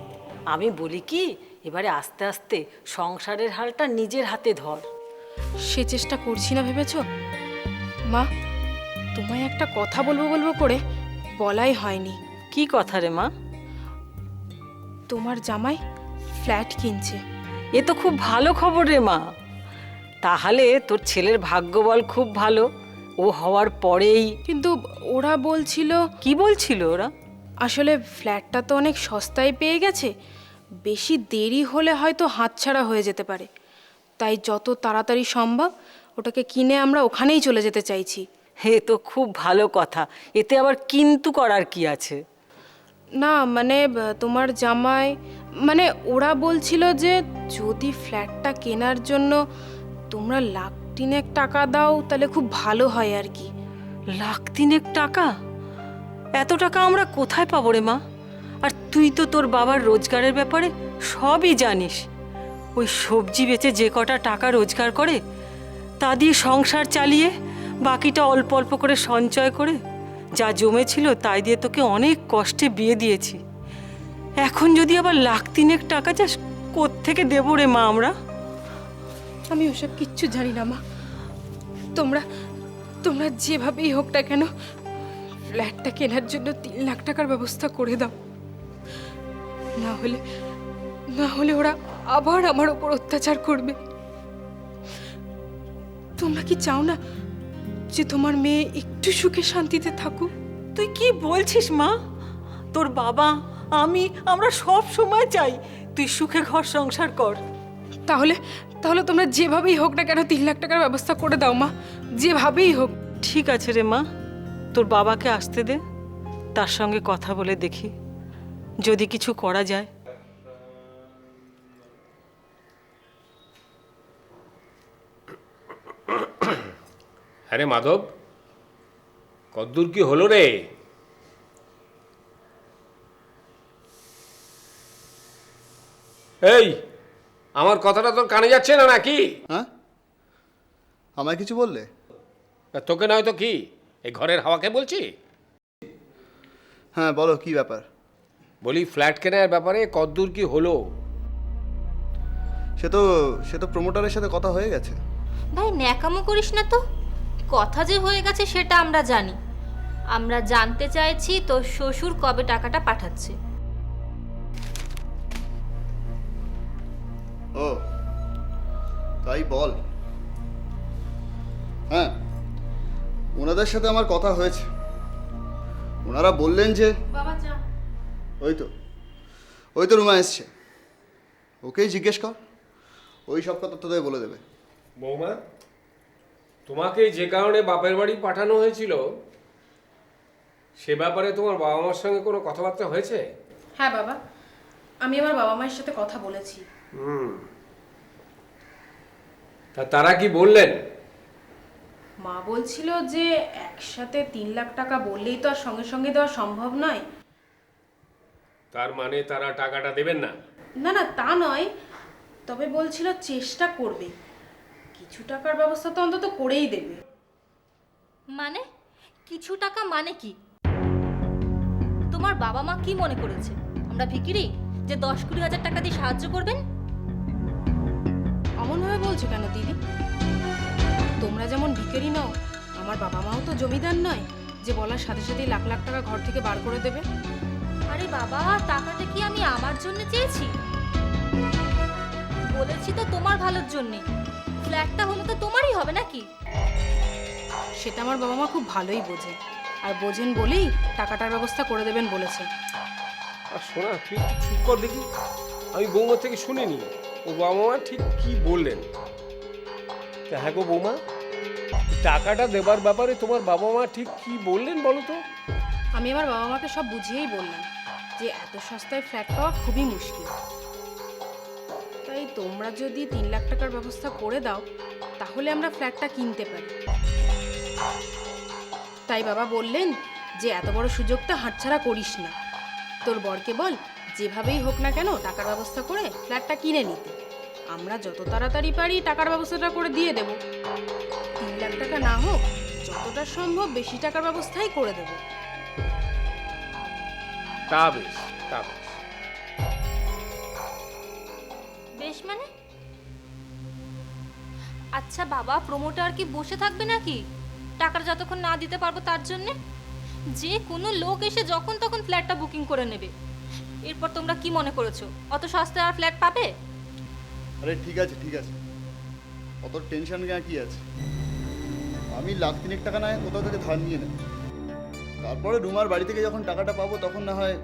আমি বলি কি, এবারে আস্তে আস্তে সংসারের হালটা নিজের হাতে ধর। সে চেষ্টা করছি না ভেবেছ? মা, তোমায় একটা কথা বলবো বলবো করে বলাই হয়নি। কি কথা রে মা? তোমার জামাই ফ্ল্যাট কিনছে। এ তো খুব ভালো খবর রে মা। তাহলে তোর ছেলের ভাগ্য বল খুব ভালো, ও হওয়ার পরেই। কিন্তু ওরা বলছিল। কি বলছিল ওরা? আসলে ফ্ল্যাটটা তো অনেক সস্তায় পেয়ে গেছে, বেশি দেরি হলে হয়তো হাতছাড়া হয়ে যেতে পারে, তাই যত তাড়াতাড়ি সম্ভব ওটাকে কিনে আমরা ওখানেই চলে যেতে চাইছি। হে তো খুব ভালো কথা, এতে আবার কিন্তু করার কি আছে? না মানে তোমার জামাই, মানে ওরা বলছিল যে যদি ফ্ল্যাটটা কেনার জন্য তোমরা 1,3 টাকা দাও তাহলে খুব ভালো হয় আর কি। 1,3 টাকা? এত টাকা আমরা কোথায় পাবো রে মা? আর তুই তো তোর বাবার রোজগারের ব্যাপারে সবই জানিস। ওই সবজি বেচে যে কটা টাকা রোজগার করে তা দিয়ে সংসার চালিয়ে বাকিটা অল্প অল্প করে সঞ্চয় করে যা জমেছিল তাই দিয়ে তোকে অনেক কষ্টে বিয়ে দিয়েছি। এখন যদি আবার 1,3 টাকা চাস, কোত্থেকে দেবো রে মা আমরা? আমি ওসব কিচ্ছু জানি না মা, তোমরা তোমরা যেভাবেই হোক না কেন ফ্ল্যাটটা কেনার জন্য 3 লাখ টাকার ব্যবস্থা করে দাও, না হলে ওরা আবার আমার ওপর অত্যাচার করবে। তোমরা কি চাও না যে তোমার মেয়ে একটু সুখে শান্তিতে থাকুক? তুই কি বলছিস মা? তোর বাবা, আমরা সব সময় চাই তুই সুখে ঘর সংসার কর। তাহলে তোমরা যেভাবেই হোক না কেন 3 লাখ টাকার ব্যবস্থা করে দাও মা, যেভাবেই হোক। ঠিক আছে রে মা, তোর বাবাকে আসতে দে, তার সঙ্গে কথা বলে দেখি যদি কিছু করা যায়। আরে মাধব, কদ্দূর কি হলো রে? এই, আমার কথাটা তোর কানে যাচ্ছে না নাকি? হ্যাঁ, আমায় কিছু বললে? তোকে নয় তো কি, এই ঘরের হাওয়াকে বলছি। হ্যাঁ বলো, কি ব্যাপার? বলি ফ্ল্যাট কেনার ব্যাপারে কদ্দূর কি হলো? সে তো প্রমোটারের সাথে কথা হয়ে গেছে। ভাই ন্যাকামো করিস না তো, কথা যে হয়ে গেছে সেটা আমরা জানি। আমরা জানতে চাইছি তোর শ্বশুর কবে টাকাটা পাঠাচ্ছে। ও তাই বল। হ্যাঁ, ওনাদের সাথে আমার কথা হয়েছে। ওনারা বললেন যে বাবা চা। ওই তো রুমা এসছে, ওকেই জিজ্ঞেস কর, ওই সব কথা তোদের বলে দেবে। বৌমা, তোমাকে যে কারণে বাপের বাড়ি পাঠানো হয়েছিল সে ব্যাপারে তোমার বাবা মার সঙ্গে কোনো কথাবার্তা হয়েছে? হ্যাঁ বাবা, আমি আমার বাবা মায়ের সাথে কথা বলেছি। তা তারা কি বললেন? মা বলছিল যে একসাথে 3 লাখ টাকা বললেই তো আর সঙ্গে সঙ্গে দেওয়া সম্ভব নয়। তার মানে তারা টাকাটা দেবেন না? না তা নয়, তবে বলছিল চেষ্টা করবে, কিছু টাকার ব্যবস্থা তো অন্তত করেই দেবে। মানে কিছু টাকা মানে কি? তোমার বাবা মা কি মনে করেছে আমরা ভিখিরি যে 10-20 হাজার টাকা দিয়ে সাহায্য করবেন? অমনভাবে বলছো কেন দিদি? তোমরা যেমন ভিখারি নও, আমার বাবা মাও তো জমিদার নয় যে বলার সাথে সাথেই লাখ লাখ টাকা ঘর থেকে বার করে দেবে। আরে বাবা, টাকাটা কি আমি আমার জন্য চেয়েছি? বলেছি তো তোমার ভালোর জন্য। ফ্ল্যাটটা হলে তো তোমারই হবে নাকি? সেটা আমার বাবা মা খুব ভালোই বোঝে, আর বোঝেন বলেই টাকাটার ব্যবস্থা করে দেবেন বলেছে। আর শোনা, তুই একটু চুপ কর দেখি। আমি বৌমা থেকে শুনিনি ও বাবা মা ঠিক কি বললেন। তা হ্যাঁ গো বৌমা, টাকাটা দেবার ব্যাপারে তোমার বাবা মা ঠিক কি বললেন বলো তো? আমি আমার বাবা মাকে সব বুঝিয়েই বললাম যে এত সস্তায় ফ্ল্যাট পাওয়া খুবই মুশকিল। তাই তোমরা যদি 3 লাখ টাকার ব্যবস্থা করে দাও তাহলে আমরা ফ্ল্যাটটা কিনতে পারি। তাই বাবা বললেন যে এত বড় সুযোগটা হাতছাড়া করিস না, তোর বরকে বল যেভাবেই হোক না কেন টাকার ব্যবস্থা করে ফ্ল্যাটটা কিনে নিতে। আমরা যত তাড়াতাড়ি পারি টাকার ব্যবস্থাটা করে দিয়ে দেব। 3 লাখ টাকা না হোক, যতটা সম্ভব বেশি টাকার ব্যবস্থাই করে দেব। তা বেশ, তা বেশ। বেশ মানে? আচ্ছা বাবা, প্রমোটার কি বসে থাকবে নাকি টাকাটা যতক্ষণ না দিতে পারবো তার জন্য? যে কোনো লোক এসে যখন তখন ফ্ল্যাটটা বুকিং করে নেবে। এরপর তোমরা কি মনে করেছো অত সস্তায় আর ফ্ল্যাট পাবে? আরে ঠিক আছে ঠিক আছে, অত টেনশন কেন কি আছে? আমি 1,00,000 টাকা না হয় কোথাও থেকে ধার নিয়ে নেব, তারপরে রুমার বাড়ি থেকে যখন টাকাটা পাবো তখন না হয়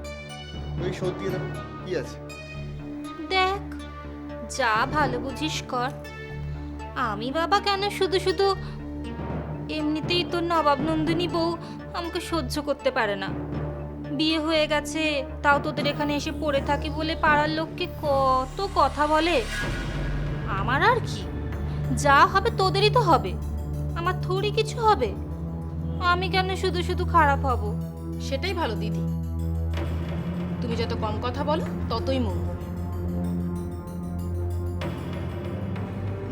ওই শোধ দিয়ে দেবো। কি আছে? দেখ, যা ভালো বুঝিস কর। আমি বাবা কেন শুধু শুধু, এমনিতেই তোর নবাব নন্দিনী বউ আমাকে সহ্য করতে পারে না। বিয়ে হয়ে গেছে, তাও তোদের এখানে এসে পড়ে থাকি বলে পাড়ার লোককে কত কথা বলে। আমার আর কি, যা হবে তোদেরই তো হবে, আমার থোড়ি কিছু হবে। আমি কেন শুধু শুধু খারাপ হব? সেটাই ভালো দিদি, তুমি যত কম কথা বলো ততই মঙ্গল।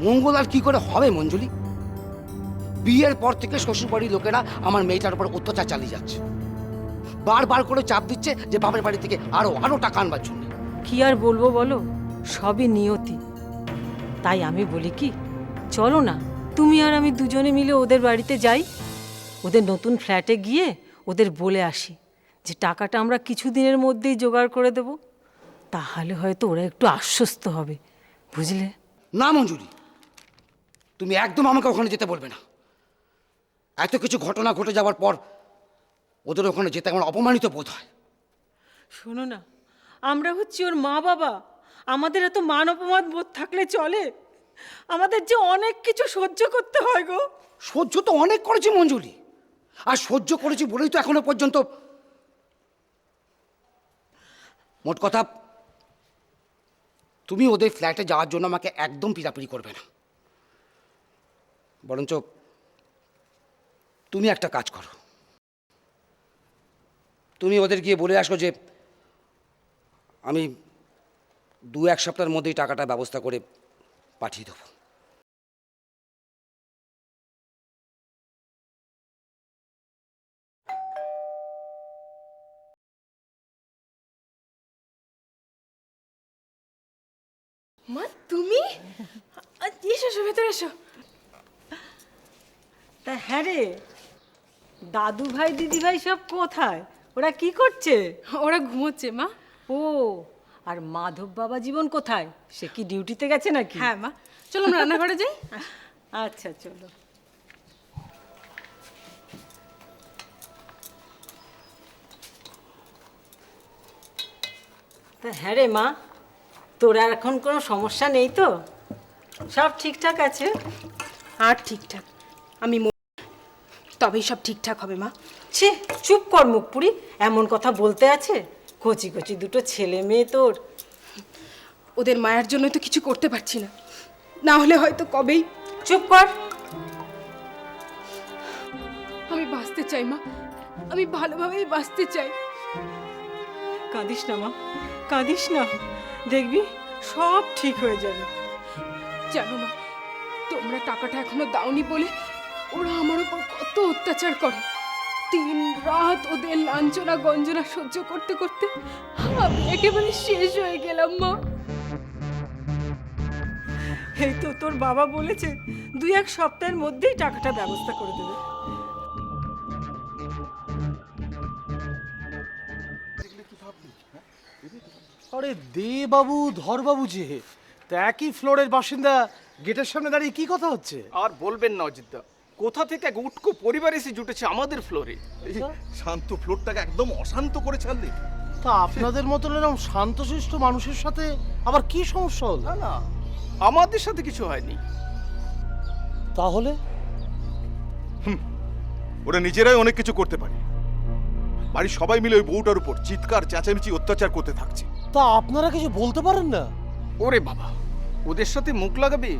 মঙ্গল আর কি করে হবে মঞ্জুলি? বিয়ের পর থেকে শ্বশুরবাড়ির লোকেরা আমার মেয়েটার উপর অত্যাচার চালিয়ে যাচ্ছে, বারবার করে চাপ দিচ্ছে যে বাপের বাড়ি থেকে আরো আরো টাকা আনবার জন্য। কি আর বলবো বলো, সবই নিয়তি। তাই আমি বলি কি, চলো না তুমি আর আমি দুজনে মিলে ওদের বাড়িতে যাই, ওদের নতুন ফ্ল্যাটে গিয়ে ওদের বলে আসি যে টাকাটা আমরা কিছুদিনের মধ্যেই জোগাড় করে দেব। তাহলে হয়তো ওরা একটু আশ্বস্ত হবে, বুঝলে? না মঞ্জুরি, তুমি একদম আমাকে ওখানে যেতে বলবে না। এত কিছু ঘটনা ঘটে যাওয়ার পর ওদের ওখানে যেতে আমার অপমানিত বোধ হয়। শোনো না, আমরা হচ্ছি ওর মা বাবা, আমাদের এত মান অপমান বোধ থাকলে চলে? আমাদের যে অনেক কিছু সহ্য করতে হয় গো। সহ্য তো অনেক করেছি মঞ্জুরি, আর সহ্য করেছি বলেই তো এখনো পর্যন্ত। মোট কথা, তুমি ওদের ফ্ল্যাটে যাওয়ার জন্য আমাকে একদম পিড়াপিড়ি করবে না, বরঞ্চ তুমি একটা কাজ করো, তুমি ওদের গিয়ে বলে আসো যে আমি 2-1 সপ্তাহের মধ্যেই টাকাটা ব্যবস্থা করে পাঠিয়ে দেবো। মা তুমি? এসো এসো, ভেতরে এসো। তা হ্যাঁ রে, দাদু ভাই দিদি ভাই সব কোথায়? ওরা কি করছে? ওরা ঘুমোচ্ছে মা। ও, আর মাধব বাবা জীবন কোথায়? সে কি ডিউটিতে গেছে নাকি? হ্যাঁ মা, চলো আমরা রান্নাঘরে যাই। আচ্ছা চলো। তা হ্যাঁ রে মা, তোর আর এখন কোনো সমস্যা নেই তো? সব ঠিকঠাক আছে? আর ঠিকঠাক, আমি তবেই সব ঠিকঠাক হবে মা। ছি, চুপ কর মুখপুরি, এমন কথা বলতে আছে? কচি কচি দুটো ছেলে মেয়ে তোর। ওদের মায়ের জন্য তো কিছু করতে পারছি না, না হলে হয়তো কবেই। চুপ কর। আমি বাঁচতে চাই মা, আমি ভালোভাবেই বাঁচতে চাই। কাঁদিস না মা, কাঁদিস না, দেখবি সব ঠিক হয়ে যাবে। জানো মা, তোমরা টাকাটা এখনো দাওনি বলে ওরা আমার উপর কত অত্যাচার করে। দিন রাত ওদের লাঞ্ছনা গঞ্জনা সহ্য করতে করতে আমি একেবারে শেষ হয়ে গেলাম মা। এই তো তোর বাবা বলেছে 2-1 সপ্তাহের মধ্যেই টাকাটা ব্যবস্থা করে দেবে। আরে দে বাবু ধর বাবু যে তা একই ফ্লোরের বাসিন্দা গেটের সামনে দাঁড়িয়ে কি কথা হচ্ছে? আর বলবেন না অজিতদা, কোথা থেকে এক উটকো পরিবার এসে জুটেছে আমাদের ফ্লোরে। শান্ত ফ্লোরটাকে একদম অশান্ত করে ছাড়লে। তা আপনাদের মতন এরকম শান্তশিষ্ট মানুষের সাথে আবার কি সমস্যা হলো? না না, আমাদের সাথে কিছু হয়নি। তাহলে ওরা নিজেরাই অনেক কিছু করতে পারে। বাড়ির সবাই মিলে ওই বউটার উপর চিৎকার চেঁচামেচি অত্যাচার করতে থাকছে। তা আপনারা কিছু বলতে পারেন না? ওরে বাবা, ওদের সাথে মুখ লাগাবে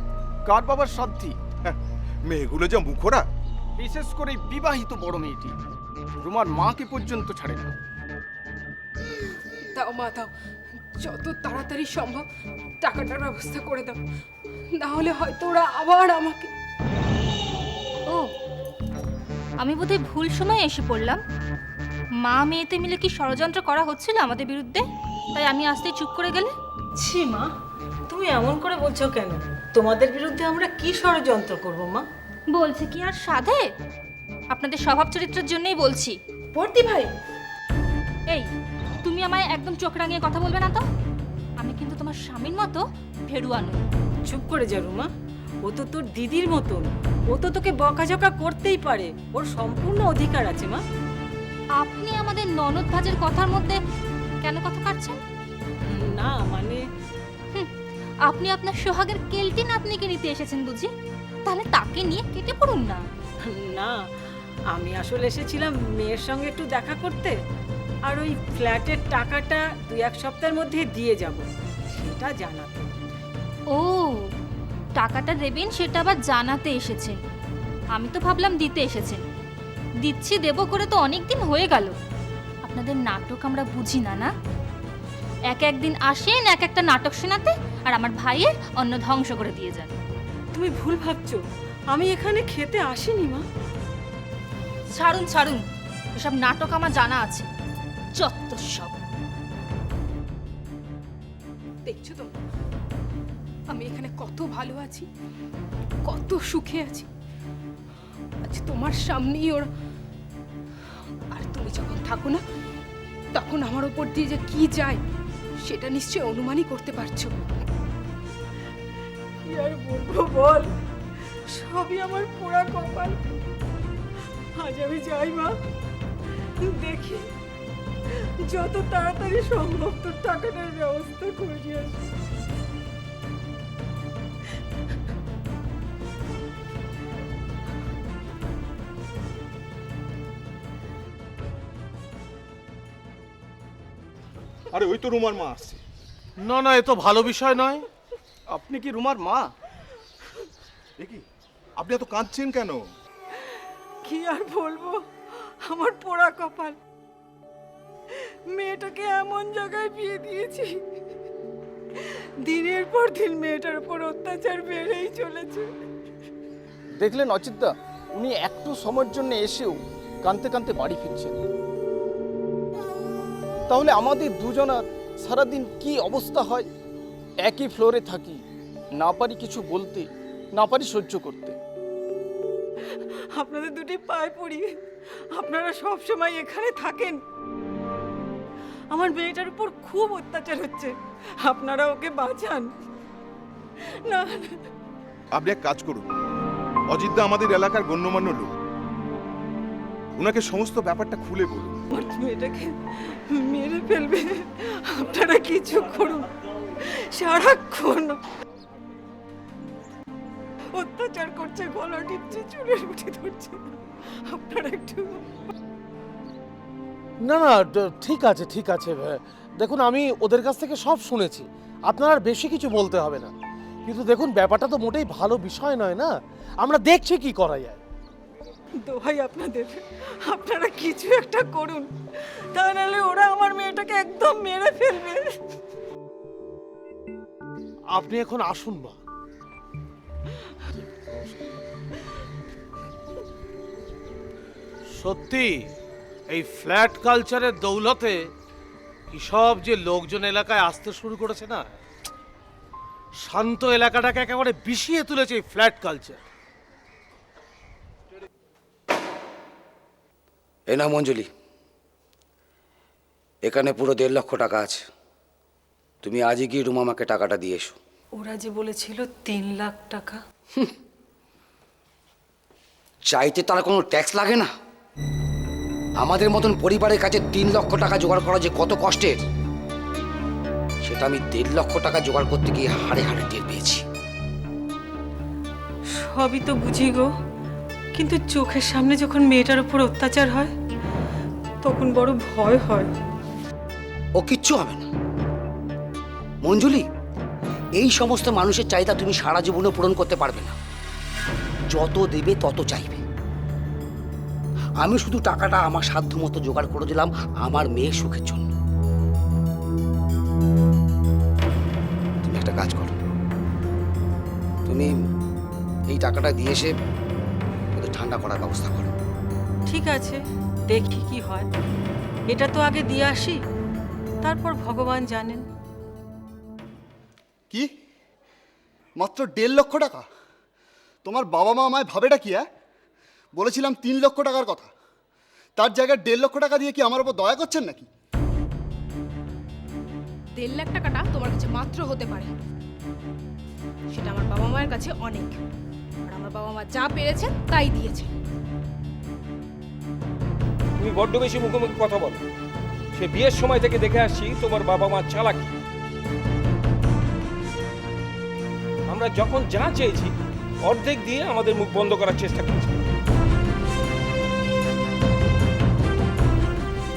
কার বাবার সাধ্যি? মেয়েগুলো যা মুখোরা। বিশেষ করে বিবাহিত বড় মেয়েটি রুমার মাকে পর্যন্ত ছাড়ে না। দাও মা দাও, যত তাড়াতাড়ি সম্ভব টাকাটার ব্যবস্থা করে দাও, না হলে হয়তো ওরা আবার আমাকে। ও, আমি বোধহয় ভুল সময় এসে পড়লাম। মা মেয়েতে মিলে কি ষড়যন্ত্র করা হচ্ছিল আমাদের বিরুদ্ধে, তাই আমি আসতে চুপ করে গেলে? ছি মা, তুমি এমন করে বলছো কেন? তোমাদের বিরুদ্ধে আমরা কি ষড়যন্ত্র করব মা? বলছে কি আর সাধে? আপনাদের স্বভাব চরিত্রের জন্যই বলছি। ভর্তি ভাই, এই তুমি আমায় একদম চোখ রাঙিয়ে কথা বলবে না তো। আমি কিন্তু তোমার স্বামীর মতো ভেড়ুয়া নই। চুপ করে যা রুমা, ও তো তোর দিদির মতন, ও তো তোকে বকাঝকা করতেই পারে, ওর সম্পূর্ণ অধিকার আছে মা। আপনি আমাদের ননদ ভাজের কথার মধ্যে কেন কথা কাটছেন? না মানে আপনি আপনার সোহাগের কেলটি নাতনিকে নিতে এসেছেন বুঝি? তাহলে তাকে নিয়ে কেটে পড়ুন না। না, আমি আসলে এসেছিলাম মেয়ের সঙ্গে একটু দেখা করতে, আর ওই ফ্ল্যাটের টাকাটা 2-1 সপ্তাহের মধ্যে দিয়ে যাব, সেটা জানাতে। ও, টাকাটা দেবেন সেটা আবার জানাতে এসেছেন। আমি তো ভাবলাম দিতে এসেছেন। দিচ্ছি দেব করে তো অনেক দিন হয়ে গেল। আপনাদের নাটক আমরা বুঝি না, না? একদিন আসেন এক একটা নাটক শোনাতে, আর আমার ভাইয়ের অন্ন ধ্বংস করে দিয়ে যান। তুমি ভুল ভাবছো, আমি এখানে খেতে আসিনি মা। ছাড়ুন ছাড়ুন, এসব নাটক আমার জানা আছে। যত সব। দেখছো তো আমি এখানে কত ভালো আছি, কত সুখে আছি। আজ তোমার সামনেই ওরা, আর তুমি যখন থাকো না তখন আমার ওপর দিয়ে যে কি যায় সেটা নিশ্চয়ই অনুমানই করতে পারছো। কি আর বলবো বল, সবই আমার পোড়া কপাল। আজ আমি যাই মা, দেখি যত তাড়াতাড়ি সম্ভব তোর টাকাটার ব্যবস্থা করে আসি। আরে ওই তো রুমার মা আসছে। না না, এ তো ভালো বিষয় নয়। আপনি কি রুমার মা? দেখি আপনি এত কাঁদছেন কেন? কি আর বলবো, আমার পোড়া কপাল। মেয়েটাকে এমন জায়গায় বিয়ে দিয়েছি, দিনের পর দিন মেয়েটার উপর অত্যাচার বেড়েই চলেছে। দেখলেন অজিতদা, উনি একটু সময়ের জন্য এসেও কাঁদতে কাঁদতে বাড়ি ফিরছেন। তাহলে আমাদের দুজনার সারাদিন কি অবস্থা হয়? একই ফ্লোরে থাকি, না পারি কিছু বলতে, না পারি সহ্য করতে। আপনাদের দুটি পায়ে পড়ি, আপনারা সব সময় এখানে থাকেন। আমার মেয়েটার উপর খুব অত্যাচার হচ্ছে, আপনারা ওকে বাঁচান না। আপনি এক কাজ করুন, অজিতদা আমাদের এলাকার গণ্যমান্য লোক, ওনাকে সমস্ত ব্যাপারটা খুলে বলুন। আমার মেয়েটাকে মেরে ফেলবে, আপনারা কিছু করুন। সারাক্ষণ অত্যাচার করছে, গলা টিপছে, চুলের মুঠি ধরছে। আপনারা একটু। না না, ঠিক আছে ঠিক আছে। দেখুন, আমি ওদের কাছ থেকে সব শুনেছি, আপনার আর বেশি কিছু বলতে হবে না। কিন্তু দেখুন, ব্যাপারটা তো মোটেই ভালো বিষয় নয়, না? আমরা দেখছি কি করা যায়। দোহাই আপনাদের, আপনারা কিছু একটা করুন, তা নাহলে ওরা আমার মেয়েটাকে একদম মেরে ফেলবে। আপনি এখন আসুন মা। সত্যি এই ফ্ল্যাট কালচারের দৌলতে কি সব যে লোকজন এলাকায় আসতে শুরু করেছে না, শান্ত এলাকাটাকে একেবারে বিষিয়ে তুলেছে এই ফ্ল্যাট কালচার। এই না মঞ্জুলি, এখানে পুরো 1.5 লক্ষ টাকা আছে। তুমি আজই গিয়ে রুমামাকে টাকাটা দিয়ে এসো। ওরা যে বলেছিল 3 লাখ টাকা। চাইতে তার কোনো ট্যাক্স লাগে না? আমাদের মতন পরিবারের কাছে 3 লক্ষ টাকা জোগাড় করা যে কত কষ্টের, সেটা আমি 1.5 লক্ষ টাকা জোগাড় করতে গিয়ে হাড়ে হাড়ে টের পেয়েছি। সবই তো বুঝি গো, কিন্তু চোখের সামনে যখন মেয়েটার উপর অত্যাচার হয় তখন বড় ভয় হয়। ও কিচ্ছু হবে না মঞ্জুলি, এই সমস্ত মানুষের চাহিদা তুমি সারা জীবনে পূরণ করতে পারবে না। যত দেবে তত চাইবে। আমি শুধু টাকাটা আমার সাধ্য মতো জোগাড় করে দিলাম আমার মেয়ের সুখের জন্য। তুমি একটা কাজ করো, তুমি এই টাকাটা দিয়ে এসে ওদের ঠান্ডা করার ব্যবস্থা করো। ঠিক আছে, দেখি কি হয়। এটা তো আগে দিয়ে আসি, তারপর ভগবান জানেন। কি মাত্র 1.5 লক্ষ টাকা? তোমার বাবা মা আমায় ভাবেটা কি? বলেছিলাম 3 লক্ষ টাকার কথা, তার জায়গায় 1.5 লক্ষ টাকা দিয়ে কি আমার উপর দয়া করছেন নাকি? 1.5 লাখ টাকাটা তোমার কাছে মাত্র হতে পারে, সেটা আমার বাবা মায়ের কাছে অনেক। আর আমার বাবা মা যা পেরেছেন তাই দিয়েছে। তুমি বড্ড বেশি মুখোমুখি কথা বলো। সে বিয়ের সময় থেকে দেখে আসছি তোমার বাবা মা চালাকি। আমরা যখন যা চেয়েছি অর্ধেক দিয়ে আমাদের মুখ বন্ধ করার চেষ্টা করেছি।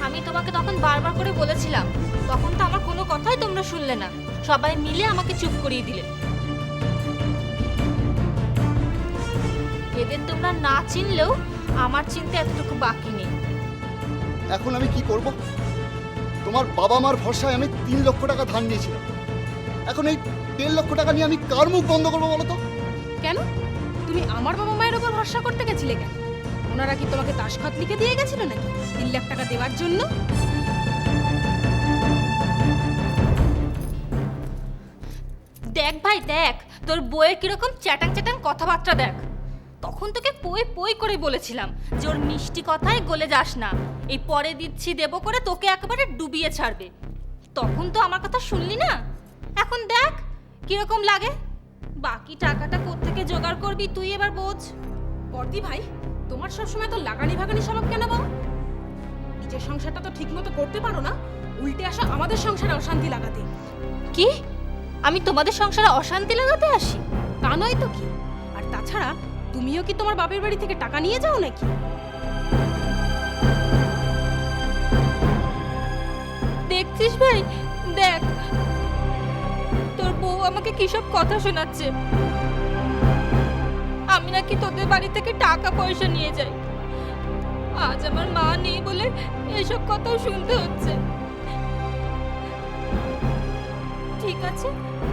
আমি তোমাকে তখন বারবার করে বলেছিলাম, তখন তো আমার কোনো কথাই তোমরা শুনলে না, সবাই মিলে আমাকে চুপ করিয়ে দিলে। এদের তোমরা না চিনলেও আমার চিনতে এতটুকু বাকি নেই। এখন আমি কি করব? তোমার বাবা মার ভরসায় আমি 3 লক্ষ টাকা ধার নিয়েছিলাম। এখন এই 1.5 লক্ষ টাকা নিয়ে আমি কার মুখ বন্ধ করবো বলো তো? কেন তুমি আমার বাবা মায়ের উপর ভরসা করতে গেছিলে কেন? ওনারা কি তোমাকে দাসখত লিখে দিয়ে গেছিল নাকি 3 লাখ টাকা দেওয়ার জন্য? দেখ ভাই দেখ, তোর বইয়ের কিরকম চ্যাটাং চ্যাটাং কথাবার্তা দেখ। তখন তোকে পই পই করে বলেছিলাম যে ওর মিষ্টি কথায় গলে যাস না, এই পরে দিচ্ছি দেবো করে তোকে একেবারে ডুবিয়ে ছাড়বে। তখন তো আমার কথা শুনলি না। এখন দেখ কিরকম লাগে। বাকি টাকাটা কোত্থেকে জোগাড় করবি তুই এবার বোঝ। বর্দি ভাই, তোমার সবসময় তো লাগানি ভাগানি স্বভাব কেন বাবা? নিজের সংসারটা তো ঠিক মতো করতে পারো না, উল্টে আসো আমাদের সংসারে অশান্তি লাগাতে। কি আমি তোমাদের সংসারে অশান্তি লাগাতে আসি? তা নয় তো কি। আর তাছাড়া তুমিও কি তোমার বাপের বাড়ি থেকে টাকা নিয়ে যাও নাকি? দেখছিস ভাই, দেখ তোর বউ আমাকে কি সব কথা শোনাচ্ছে। আমি নাকি তোদের বাড়ি থেকে টাকা পয়সা নিয়ে যাই। আজ আমার মা নেই বলে এসব কথাও শুনতে হচ্ছে। ঠিক আছে,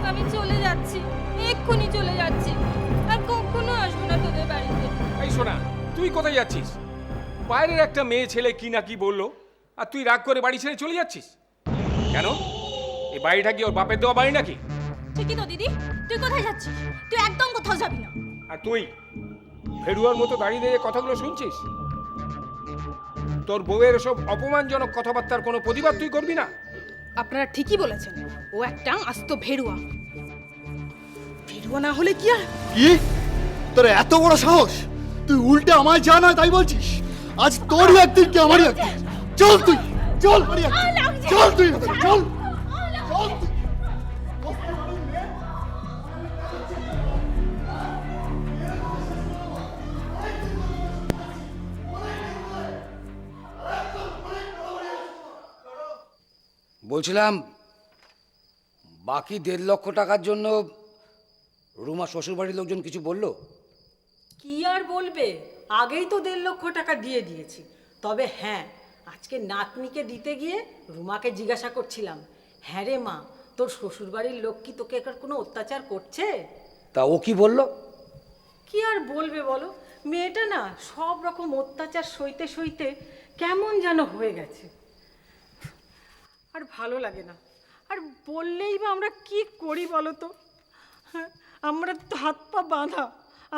আমি চলে যাচ্ছি, এক্ষুনি চলে যাচ্ছি, আর কখনো আসবো না তোদের বাড়িতে। এই শোনা, তুই কোথায় যাচ্ছিস? বাইরের একটা মেয়ে ছেলে কি না কি বললো, আর তুই রাগ করে বাড়ি ছেড়ে চলে যাচ্ছিস কেন? এই বাড়িটা কি ওর বাপের দেওয়া বাড়ি নাকি? ঠিকই তো দিদি, তুই কোথায় যাচ্ছিস? তুই একদম কোথাও যাবি না। আর তুই ফেরুয়ার মতো দাঁড়িয়ে দাঁড়িয়ে কথাগুলো শুনছিস? তোর বউয়ের সব অপমানজনক কথাবার্তার কোনো প্রতিবাদ তুই করবি না? আপনারা ঠিকই বলেছেন, ও একটা আস্ত ভেড়ুয়া। ভেড়ুয়া না হলে কি আর? কি তোর এত বড় সাহস? তুই উল্টে আমায় জানা তাই বলছিস? আজ তোরই একদিন কি আমারই একদিন। চল তুই, চল চল তুই, চল চল তুই। বলছিলাম বাকি 1.5 লক্ষ টাকার জন্য রুমা শ্বশুরবাড়ির লোকজন কিছু বললো? কি আর বলবে, আগেই তো 1.5 লক্ষ টাকা দিয়ে দিয়েছি। তবে হ্যাঁ, আজকে নাতনিকে দিতে গিয়ে রুমাকে জিজ্ঞাসা করছিলাম, হ্যাঁ রে মা, তোর শ্বশুরবাড়ির লোক কি তোকে একার কোনো অত্যাচার করছে? তা ও কি বললো? কি আর বলবে বলো, মেয়েটা না সব রকম অত্যাচার সইতে সইতে কেমন যেন হয়ে গেছে, আর ভালো লাগে না। আর বললেই বা আমরা কি করি বলো তো? হ্যাঁ, আমরা তো হাত পা বাঁধা,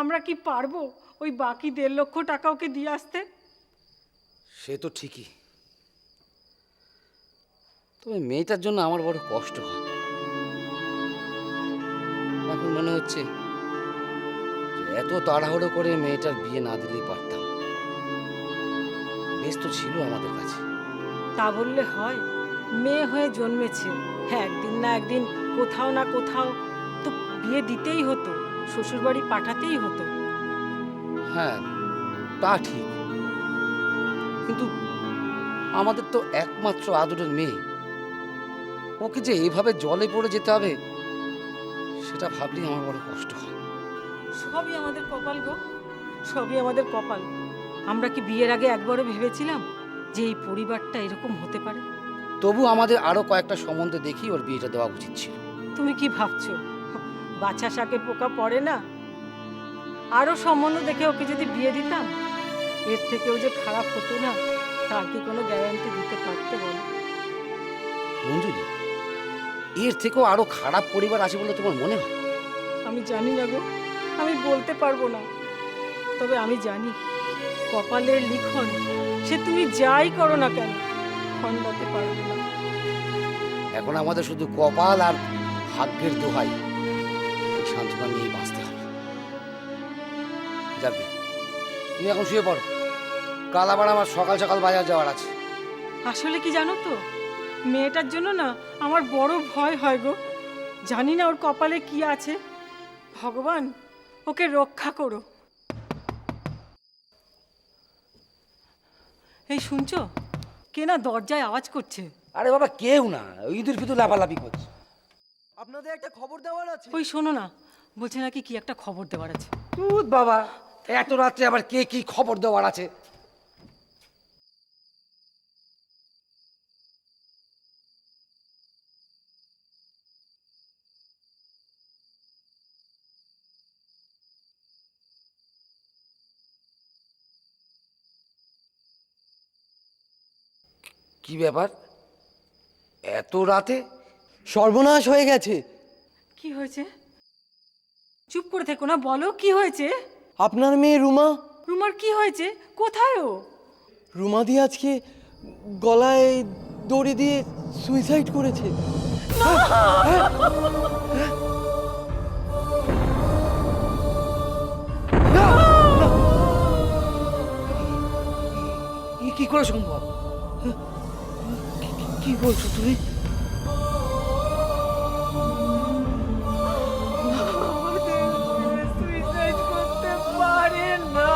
আমরা কি পারবো ওই বাকি 1.5 লক্ষ টাকা ওকে দিয়ে আসতে? সে তো ঠিকই, তবে মেয়েটার জন্য আমার বড় কষ্ট হয়। এখন মনে হচ্ছে যে এত তাড়াহুড়ো করে মেয়েটার বিয়ে না দিলেই পারতাম, বেশ তো ছিল আমাদের কাছে। তা বললে হয়? মেয়ে হয়ে জন্মেছে, হ্যাঁ একদিন না একদিন কোথাও না কোথাও তো বিয়ে দিতেই হতো, শ্বশুরবাড়ি পাঠাতেই হতো। হ্যাঁ তা ঠিক, কিন্তু আমাদের তো একমাত্র আদরের মেয়ে, ওকে যে এইভাবে জলে পড়ে যেতে হবে সেটা ভাবলেই আমার বড় কষ্ট হয়। সবই আমাদের কপাল গো, সবই আমাদের কপাল। আমরা কি বিয়ের আগে একবারও ভেবেছিলাম যে এই পরিবারটা এরকম হতে পারে? তবু আমাদের আরো কয়েকটা সম্বন্ধে দেখি ওর বিয়েটা দেওয়া উচিত ছিল। তুমি কি ভাবছো বাচ্চা শাকে পোকা পড়ে না? আরো সম্বন্ধ দেখে ওকে যদি বিয়ে দিতাম এর থেকেও যে খারাপ হতো না তার কি কোনো গ্যারান্টি দিতে পারতে বলো? মঞ্জুরি, এর থেকেও আরো খারাপ পরিবার আছে বলে তোমার মনে হয়? আমি জানি না গো, আমি বলতে পারবো না, তবে আমি জানি কপালের লিখন সে তুমি যাই করো না কেন খণ্ডাতে পারবে না। এখন আমাদের শুধু কপাল আর ভাগ্যের দোহাই, এই সান্ত্বনা নিয়ে বাঁচতে হবে। যাবে, তুমি এখন শুয়ে পড়ো, কাল আবার আমার সকাল সকাল বাজার যাওয়ার আছে। আসলে কি জানো তো, মেয়েটার জন্য না আমার বড় ভয় হয় গো। জানি না ওর কপালে কি আছে, ভগবান ওকে রক্ষা করো। এই শুনছো, কে না দরজায় আওয়াজ করছে? আরে বাবা কেউ না, ওই ইঁদুর ফিদুর লাফালাফি করছে। আপনাদের একটা খবর দেওয়ার আছে। ওই শোনো না, বলছে নাকি কি একটা খবর দেওয়ার আছে। দুধ বাবা, এত রাত্রে আবার কে কি খবর দেওয়ার আছে? কি ব্যাপার এত রাতে? সর্বনাশ হয়ে গেছে। কি হয়েছে? চুপ করে থেকো না, বলো কি হয়েছে? আপনার মেয়ে রুমা। রুমার কি হয়েছে? কোথায় ও? রুমাদি আজকে গলায় দড়ি দিয়ে সুইসাইড করেছে। কি করে সম্ভব? কি বলছো তুমি? সুইসাইড করতে পারে না।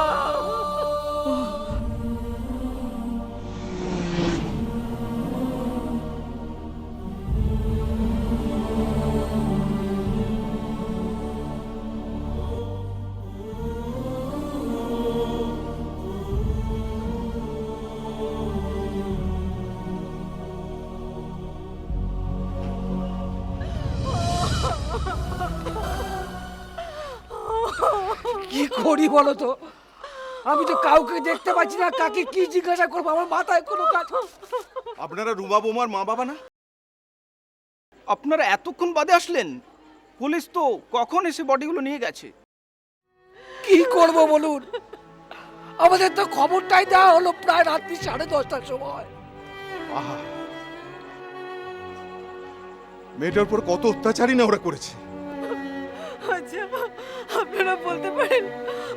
কি করি বলো তো? আমি তো কাউকে দেখতে পাচ্ছি না, কাকে কি জিজ্ঞাসা করবো? আমার মাথায় কোনো কাজ। আপনারা রুমা বৌমার মা বাবা না? আপনারা এতক্ষণ বাদে আসলেন? পুলিশ তো কখন এসে বডিগুলো নিয়ে গেছে। কি করব বলুন, আমাদের তো খবরটাই দেওয়া হলো প্রায় রাত্রি 10:30টার সময়। আহা, মেয়েটার উপর কত অত্যাচারই না ওরা করেছে। আচ্ছা আপনারা বলতে পারেন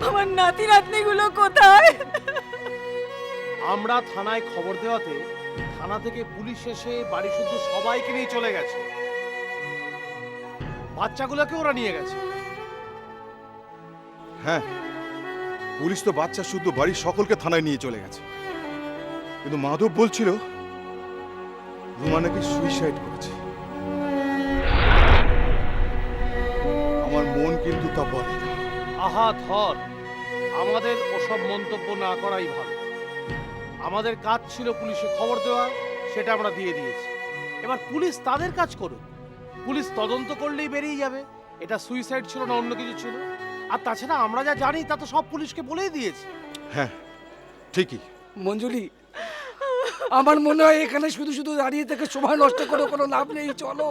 আমার নাতি নাতনিগুলো কোথায়? আমরা থানায় খবর দেওয়াতে থানা থেকে পুলিশ এসে বাড়ি শুদ্ধ সবাইকে নিয়ে চলে গেছে, বাচ্চাগুলোকে ওরা নিয়ে গেছে। হ্যাঁ, পুলিশ তো বাচ্চা শুদ্ধ বাড়ির সকলকে থানায় নিয়ে চলে গেছে, কিন্তু মাধব বলছিল রুমা নাকি সুইসাইড করেছে। আমার মন কিন্তু তা বলে না। আহা ধর, আমাদের ওসব মন্তব্য না করাই ভালো। আমাদের কাজ ছিল পুলিশে খবর দেওয়া, সেটা আমরা দিয়ে দিয়েছি। এবার পুলিশ তাদের কাজ করুক, পুলিশ তদন্ত করলেই বেরিয়ে যাবে এটা সুইসাইড ছিল না অন্য কিছু ছিল। আর তাছাড়া আমরা যা জানি তা তো সব পুলিশকে বলেই দিয়েছি। হ্যাঁ ঠিকই। মঞ্জুলি, আমার মনে হয় এখানে শুধু শুধু দাঁড়িয়ে থেকে সময় নষ্ট করে কোনো লাভ নেই, চলো।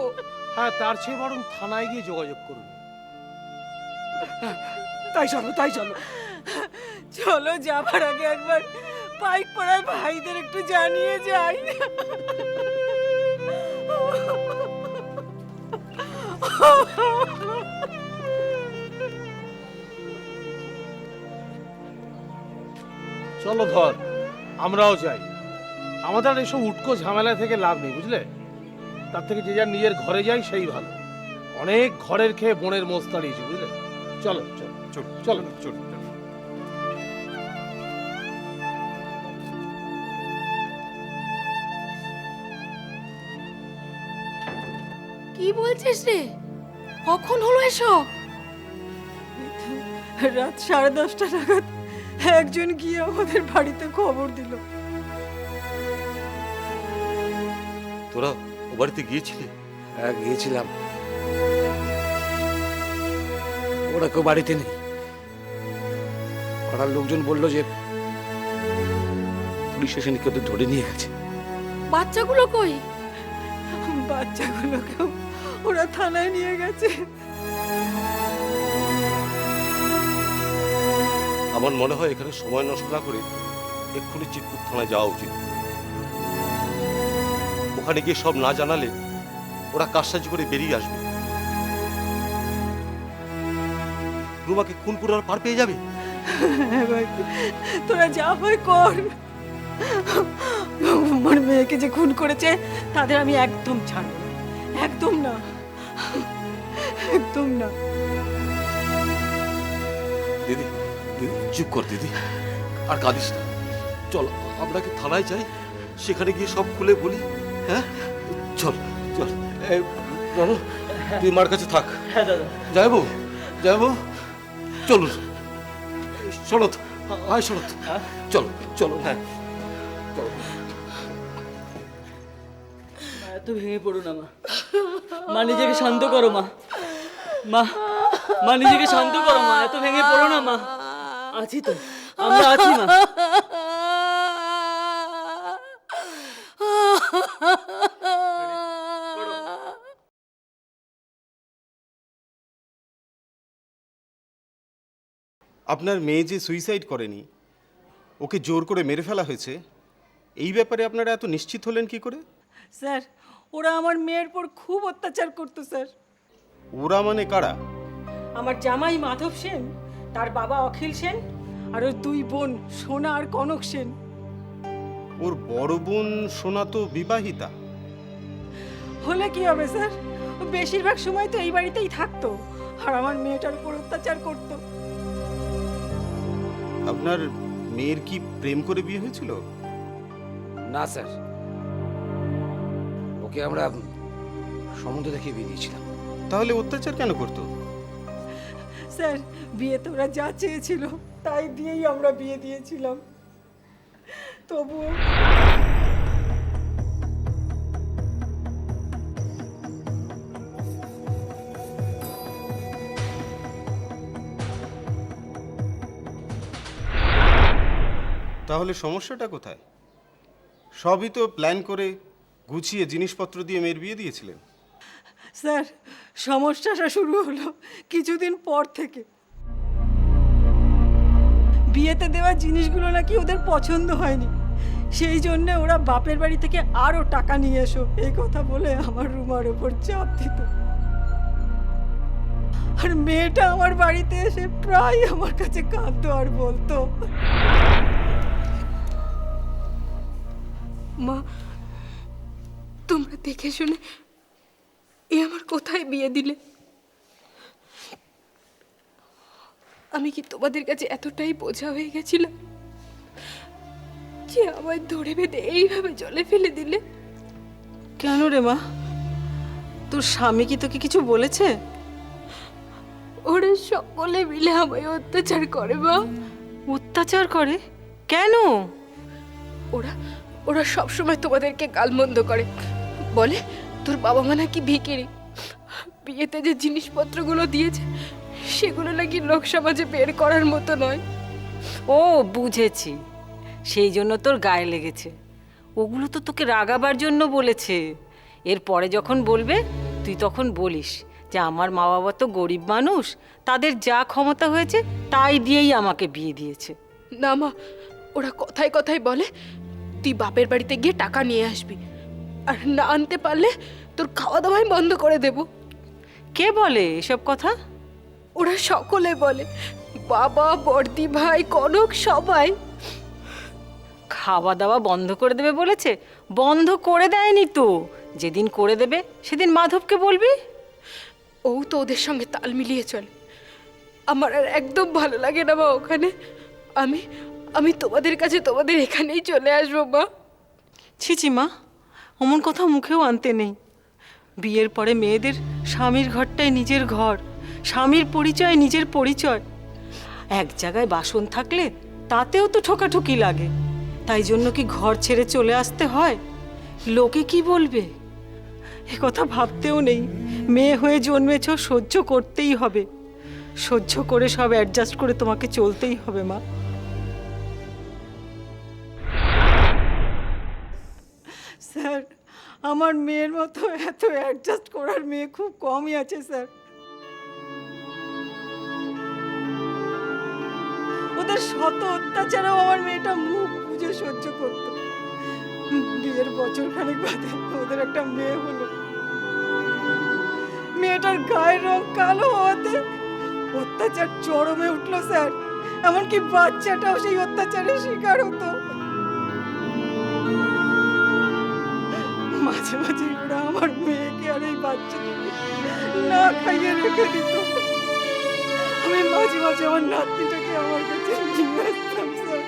হ্যাঁ, তার চেয়ে বরং থানায় গিয়ে যোগাযোগ করুন। তাই চলো, তাই চলো। চলো, যাবার আগে একবার পাইক পড়ার ভাইদের একটু জানিয়ে যাই। চলো ধর, আমরাও যাই। আমাদের আর এসব উটকো ঝামেলা থেকে লাভ নেই, বুঝলে? তার থেকে যে যার নিজের ঘরে যাই সেই ভালো। অনেক ঘরের খেয়ে বনের মোষ তাড়িয়েছি, বুঝলে? চলো চলো চলো চলো চলো। কি বলছিস রে? কখন হলো এসব? রাত 10:30 নাগাদ একজন গিয়ে আমাদের বাড়িতে খবর দিল। তোরা ও বাড়িতে গিয়েছিলি? হ্যাঁ, গিয়েছিলাম। ওরা কেউ বাড়িতে নেই। পাড়ার লোকজন বললো যে পুলিশ এসে নাকি ওদের ধরে নিয়ে গেছে। বাচ্চাগুলো কই? বাচ্চাগুলোকেও ওরা থানায় নিয়ে গেছে। আমার মনে হয় এখানে সময় নষ্ট না করে এক্ষুনি চিৎপুর থানায় যাওয়া উচিত। ওখানে গিয়ে সব না জানালে ওরা কারসাজি করে বেরিয়ে আসবে। রুমাকে খুন করে আর পার পেয়ে যাবে। হ্যাঁ ভাই, তোরা যা হয় কর। আমার মেয়েকে যে খুন করেছে তাদের আমি একদম ছাড়ব না, একদম না, একদম না। দিদি, দিদি চুপ কর দিদি, আর কাঁদিস না। চল আমরা কি থানায় যাই, সেখানে গিয়ে সব খুলে বলি। হ্যাঁ চল চল। রণ, তুই মার কাছে থাক। হ্যাঁ দাদা। যাইবো যাইবো, চলো শরৎ, আয় শরৎ, চলো চলো। হ্যাঁ চলো। এত ভেঙে পড়ো না মা। মা নিজেকে শান্ত করো মা। মা, মা নিজেকে শান্ত করো মা, এত ভেঙে পড়ো না মা। আছি তো, আমরা আছি মা। আপনার মেয়ে যে সুইসাইড করেনি, ওকে জোর করে মেরে ফেলা হয়েছে, এই ব্যাপারে আপনারা এত নিশ্চিত হলেন কি করে? স্যার, ওরা আমার মেয়ের পর খুব অত্যাচার করতো স্যার। ওরা মানে কারা? আমার জামাই মাধব সেন, তার বাবা অখিল সেন, আর ওর 2 বোন সোনা আর কনক সেন। ওর বড় বোন সোনা তো বিবাহিতা। হলে কি হবে স্যার, ও বেশিরভাগ সময় তো এই বাড়িতেই থাকতো, আর আমার মেয়েটার উপর অত্যাচার করতো। আপনার মেয়ের কি প্রেম করে বিয়ে হয়েছিল? না স্যার, ওকে আমরা সম্বন্ধ দেখে বিয়ে দিয়েছিলাম। তাহলে অত্যাচার কেন করতো? স্যার, বিয়ে তো ওরা যা চেয়েছিল তাই দিয়েই আমরা বিয়ে দিয়েছিলাম। তবুও তাহলে সমস্যাটা কোথায়? সবই তো প্ল্যান করে গুছিয়ে জিনিসপত্র দিয়ে মেয়ের বিয়ে দিয়েছিলেন। স্যার, সমস্যাটা শুরু হলো কিছুদিন পর থেকে। বিয়েতে দেওয়া জিনিসগুলো নাকি ওদের পছন্দ হয়নি, সেই জন্য ওরা বাপের বাড়ি থেকে আরও টাকা নিয়ে এসো এই কথা বলে আমার রুমার ওপর চাপ দিত। আর মেয়েটা আমার বাড়িতে এসে প্রায় আমার কাছে কাঁদতো আর বলতো, মা, তোমরা দেখে শুনে এ আমার কোথায় বিয়ে দিলে? আমি কি তোমাদের কাছে এতটাই বোঝা হয়ে গেছিলাম যে আমায় ধরে বেঁধে এইভাবে জলে ফেলে দিলে? কেন রে মা, তোর স্বামী কি তোকে কিছু বলেছে? ওরা সকলে মিলে আমায় অত্যাচার করে মা। অত্যাচার করে? কেন? ওরা ওরা সবসময় তোমাদেরকে গালমন্দ করে, বলে তোর বাবা মা নাকি ভিখিরি, বিয়েতে যে জিনিসপত্রগুলো দিয়েছে সেগুলো নাকি লোক সমাজে বের করার মতো নয়। ও বুঝেছি, সেই জন্য তোর গায়ে লেগেছে। ওগুলো তো তোকে রাগাবার জন্য বলেছে। এরপরে যখন বলবে তুই তখন বলিস যে আমার মা বাবা তো গরিব মানুষ, তাদের যা ক্ষমতা হয়েছে তাই দিয়েই আমাকে বিয়ে দিয়েছে। না মা, ওরা কথায় কথায় বলে তুই বাপের বাড়িতে গিয়ে টাকা নিয়ে আসবি, আর না আনতে পারলে তোর খাওয়া দাওয়াই বন্ধ করে দেব। কে বলে এসব কথা? ওরা সকলে বলে, বাবা, বর্দি ভাই, কনক, সবাই। খাওয়া দাওয়া বন্ধ করে দেবে বলেছে? বন্ধ করে দেয়নি তো। যেদিন করে দেবে সেদিন মাধবকে বলবি। ও তো ওদের সঙ্গে তাল মিলিয়ে চলে। আমার আর একদম ভালো লাগে না মা ওখানে। আমি আমি তোমাদের কাছে, তোমাদের এখানেই চলে আসবো মা। ছিচি মা, অমন কথা মুখেও আনতে নেই। বিয়ের পরে মেয়েদের স্বামীর ঘরটাই নিজের ঘর, স্বামীর পরিচয় নিজের পরিচয়। এক জায়গায় বাসন থাকলে তাতেও তো ঠোকাঠুকি লাগে, তাই জন্য কি ঘর ছেড়ে চলে আসতে হয়? লোকে কি বলবে এ কথা ভাবতেও নেই। মেয়ে হয়ে জন্মেছ, সহ্য করতেই হবে। সহ্য করে সব অ্যাডজাস্ট করে তোমাকে চলতেই হবে মা। স্যার, আমার মেয়ের মতো এত অ্যাডজাস্ট করার মেয়ে খুব কমই আছে স্যার। ওদের শত অত্যাচারেও আমার মেয়েটা মুখ বুজে সহ্য করত। বিয়ের বছর খানিক বাদে ওদের একটা মেয়ে হলো। মেয়েটার গায়ের রং কালো হওয়াতে অত্যাচার চরমে উঠলো স্যার। এমনকি বাচ্চাটাও সেই অত্যাচারের শিকার হতো। মাঝে মাঝে ওরা আমার মেয়েকে আর এই বাচ্চাটাকে না খাইয়ে রেখে দিত। আমি মাঝে মাঝে আমার নাতনিটাকে আমার কাছে নিয়ে আসতাম স্যার।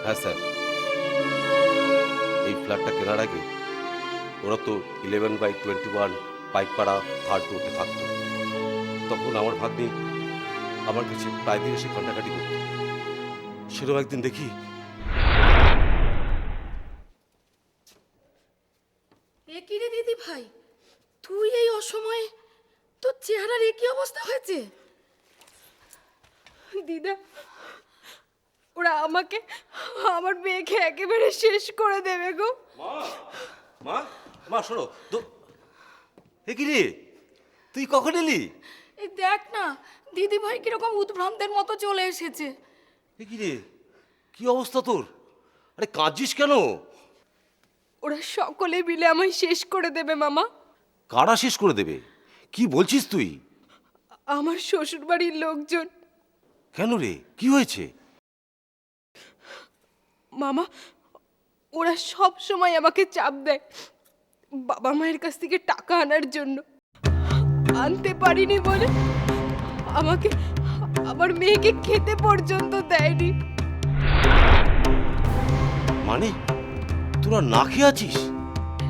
হ্যাঁ স্যার, এই ফ্ল্যাটটা কেনার আগে ওরা তো 11/21 পাইকপাড়া 3rd ফ্লোরে থাকতো। তখন আমার ভাগ্নি আমার কাছে প্রায় দিন এসে কান্নাকাটি করত। সেরকম একদিন দেখি এ কি রে দিদি ভাই, তুই এই অসময়ে তোর চেহারার একই অবস্থা হয়েছে? দিদা, ওরা আমাকে, আমার মেয়েকে একেবারে শেষ করে দেবে গো। মা, মা শোনো তো। এ কি রে, তুই কখন এলি? এই দেখ না, দিদি ভাই কিরকম উদ্ভ্রান্তের মতো চলে এসেছে। এ কি রে, কি অবস্থা তোর? আরে কাঁদছিস কেন? ওরা সকলে মিলে আমায় শেষ করে দেবে মামা। কারা শেষ করে দেবে? কি বলছিস তুই? আমার শ্বশুর বাড়ির লোকজন। কেন রে, কি হয়েছে? মামা, ওরা সব সময় আমাকে চাপ দেয় বাবা মায়ের কাছ থেকে টাকা আনার জন্য। আনতে পারিনি বলে আমাকে, আমার মেয়েকে খেতে পর্যন্ত দেয়নি। মানে তোরা না খেয়ে আছিস?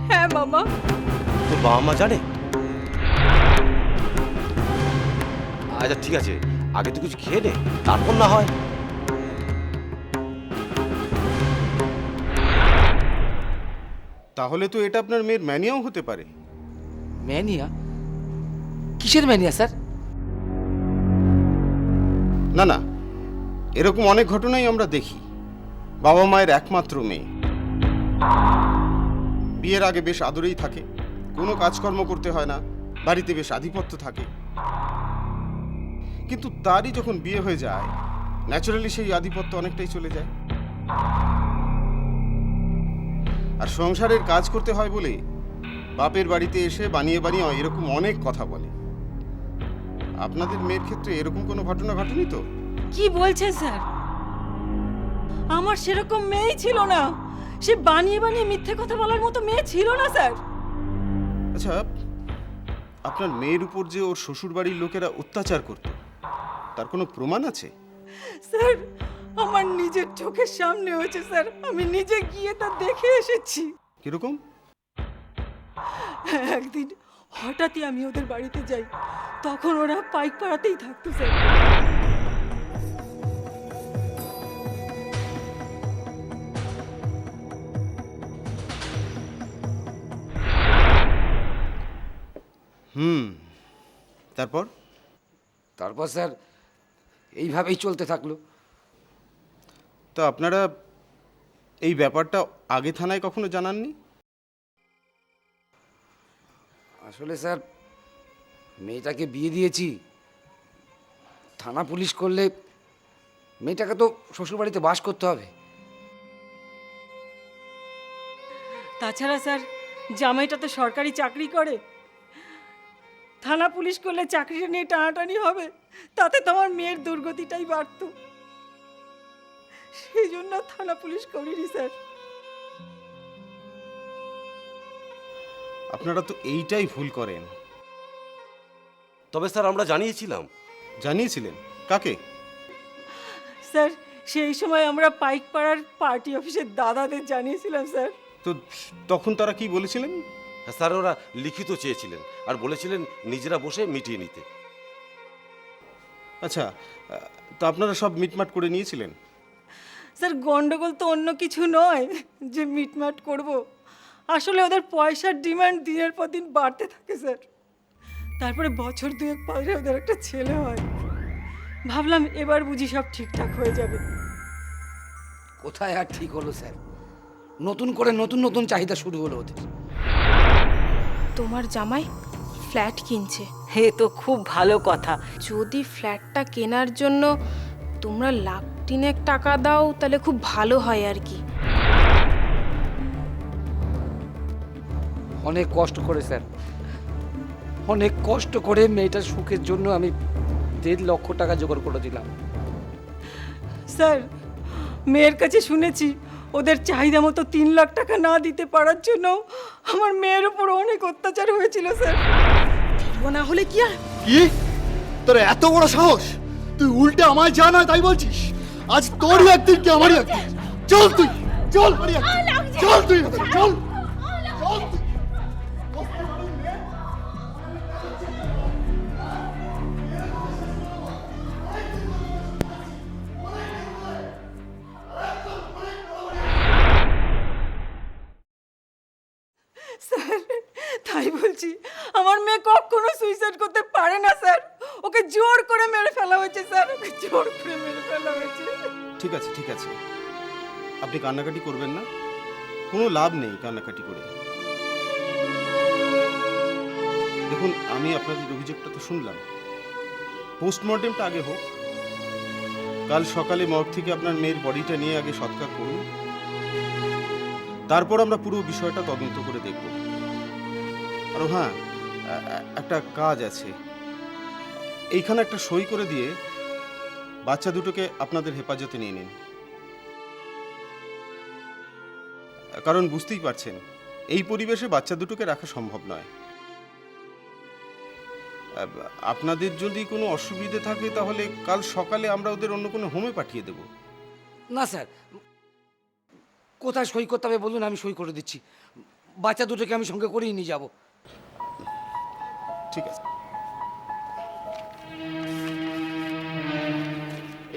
হ্যাঁ মামা। তোর বাবা মা জানে? আচ্ছা ঠিক আছে, আগে তুই কিছু খেয়ে নে, তারপর না হয়। তাহলে তো এটা আপনার মেয়ের ম্যানিয়াও হতে পারে। ম্যানিয়া? কিসের ম্যানিয়া স্যার? না না, এরকম অনেক ঘটনাই আমরা দেখি। বাবা মায়ের একমাত্র মেয়ে, বিয়ের আগে বেশ আদরেই থাকে, কোনো কাজকর্ম করতে হয় না, বাড়িতে বেশ আধিপত্য থাকে। কিন্তু তারই যখন বিয়ে হয়ে যায়, ন্যাচারালি সেই আধিপত্য অনেকটাই চলে যায়। আর সংসারের কাজ করতে হয় বলে বাপের বাড়িতে এসে বানিয়ে বানিয়ে এরকম অনেক কথা বলে। আপনাদের মেয়ের ক্ষেত্রে এরকম কোনো ঘটনা ঘটেনি তো? কি বলছেন স্যার? আমার সেরকম মেয়েই ছিল না। সে বানিয়ে বানিয়ে মিথ্যে কথা বলার মতো মেয়ে ছিল না স্যার। আচ্ছা, আপনার মেয়ের উপর যে ওর শ্বশুর বাড়ির লোকেরা অত্যাচার করত, তার কোনো প্রমাণ আছে? স্যার, আমার নিজের চোখের সামনে হয়েছে স্যার। আমি নিজে গিয়ে তা দেখে এসেছি। কিরকম? একদিন হঠাৎই আমি ওদের বাড়িতে যাই, তখন ওরা পাইকপাড়াতেই থাকতো স্যার। তারপর? তারপর স্যার এইভাবেই চলতে থাকলো। তো আপনারা এই ব্যাপারটা আগে থানায় কখনো জানাননি? আসলে স্যার মেয়েটাকে বিয়ে দিয়েছি, থানা পুলিশ করলে মেয়েটাকে তো শ্বশুরবাড়িতে বাস করতে হবে। তাছাড়া স্যার জামাইটা তো সরকারি চাকরি করে, থানা পুলিশ করলে চাকরিটা নিয়ে টানাটানি হবে, তাতে তো আমার মেয়ের দুর্গতিটাই বাড়ত। সেই জন্য থানা পুলিশ করিনি স্যার। আপনারা তো এইটাই ভুল করেন। তবে স্যার আমরা জানিয়েছিলাম। জানিয়েছিলেন? কাকে? স্যার সেই সময় আমরা পাইকপাড়ার পার্টি অফিসের দাদাদের জানিয়েছিলাম স্যার। তো তখন তারা কি বলেছিলেন? হ্যাঁ স্যার, ওরা লিখিত চেয়েছিলেন আর বলেছিলেন নিজেরা বসে মিটিয়ে নিতে। আচ্ছা, তো আপনারা সব মিটমাট করে নিয়েছিলেন? স্যার গন্ডগোল তো অন্য কিছু নয় যে মিটমাট করব, আসলে ওদের পয়সার ডিমান্ড দিনের পর দিন বাড়তে থাকে স্যার। তারপরে বছর দুয়েক পরে ওদের একটা ছেলে হয়, ভাবলাম এবার বুঝি সব ঠিকঠাক হয়ে যাবে। কোথায় আর ঠিক হলো স্যার, নতুন করে নতুন নতুন চাহিদা শুরু হলো ওদের। তোমার জামাই ফ্ল্যাট কিনছে। হে তো খুব ভালো কথা। যদি ফ্ল্যাটটা কেনার জন্য তোমরা লাখ তিনেক টাকা দাও তাহলে খুব ভালো হয় আর কি। অনেক কষ্ট করে স্যার, অনেক কষ্ট করে মেয়েটার সুখের জন্য আমি 1.5 লক্ষ টাকা জোগাড় করে দিলাম। স্যার মেয়ের কাছে শুনেছি ওদের চাহিদা মতো 3 লাখ টাকা না দিতে পারার জন্য আমার মেয়ের উপর অনেক অত্যাচার হয়েছিল স্যার। না হলে কি আর? কি তোর এত বড় সাহস, তুই উল্টে আমায় জানা তাই বলছিস? আজ তোরই একদিন কি আমারই একদিন। চল তুই, চল বাড়ি চল, তুই চল চল তুই। স্যার তাই বলছি, আমার মেয়ে কখনো সুইসাইড করতে পারে না স্যার, ওকে জোর করে মেরে ফেলা হয়েছে স্যার, ওকে জোর করে মেরে ফেলা হয়েছে। ঠিক আছে, ঠিক আছে, আপনি কান্নাকাটি করবেন না, কোনো লাভ নেই কান্নাকাটি করে। দেখুন, আমি আপনাদের অভিযোগটা তো শুনলাম, পোস্টমর্টেমটা আগে হোক। কাল সকালে মর্গ থেকে আপনার মেয়ের বডিটা নিয়ে আগে সৎকার করুন, তারপর আমরা পুরো বিষয়টা তদন্ত করে দেখব। আর হ্যাঁ, একটা কাজ আছে, এইখানে একটা সই করে দিয়ে বাচ্চা দুটোকে আপনাদের হেফাজতে নিয়ে নিন। কারণ বুঝতেই পারছেন এই পরিবেশে বাচ্চা দুটোকে রাখা সম্ভব নয়। আপনাদের যদি কোনো অসুবিধে থাকে তাহলে কাল সকালে আমরা ওদের অন্য কোনো হোমে পাঠিয়ে দেব। না স্যার, কোথায় সই করতে হবে বলুন, আমি সই করে দিচ্ছি। বাচ্চা দুটোকে আমি সঙ্গে করেই নিয়ে যাব। ঠিক আছে,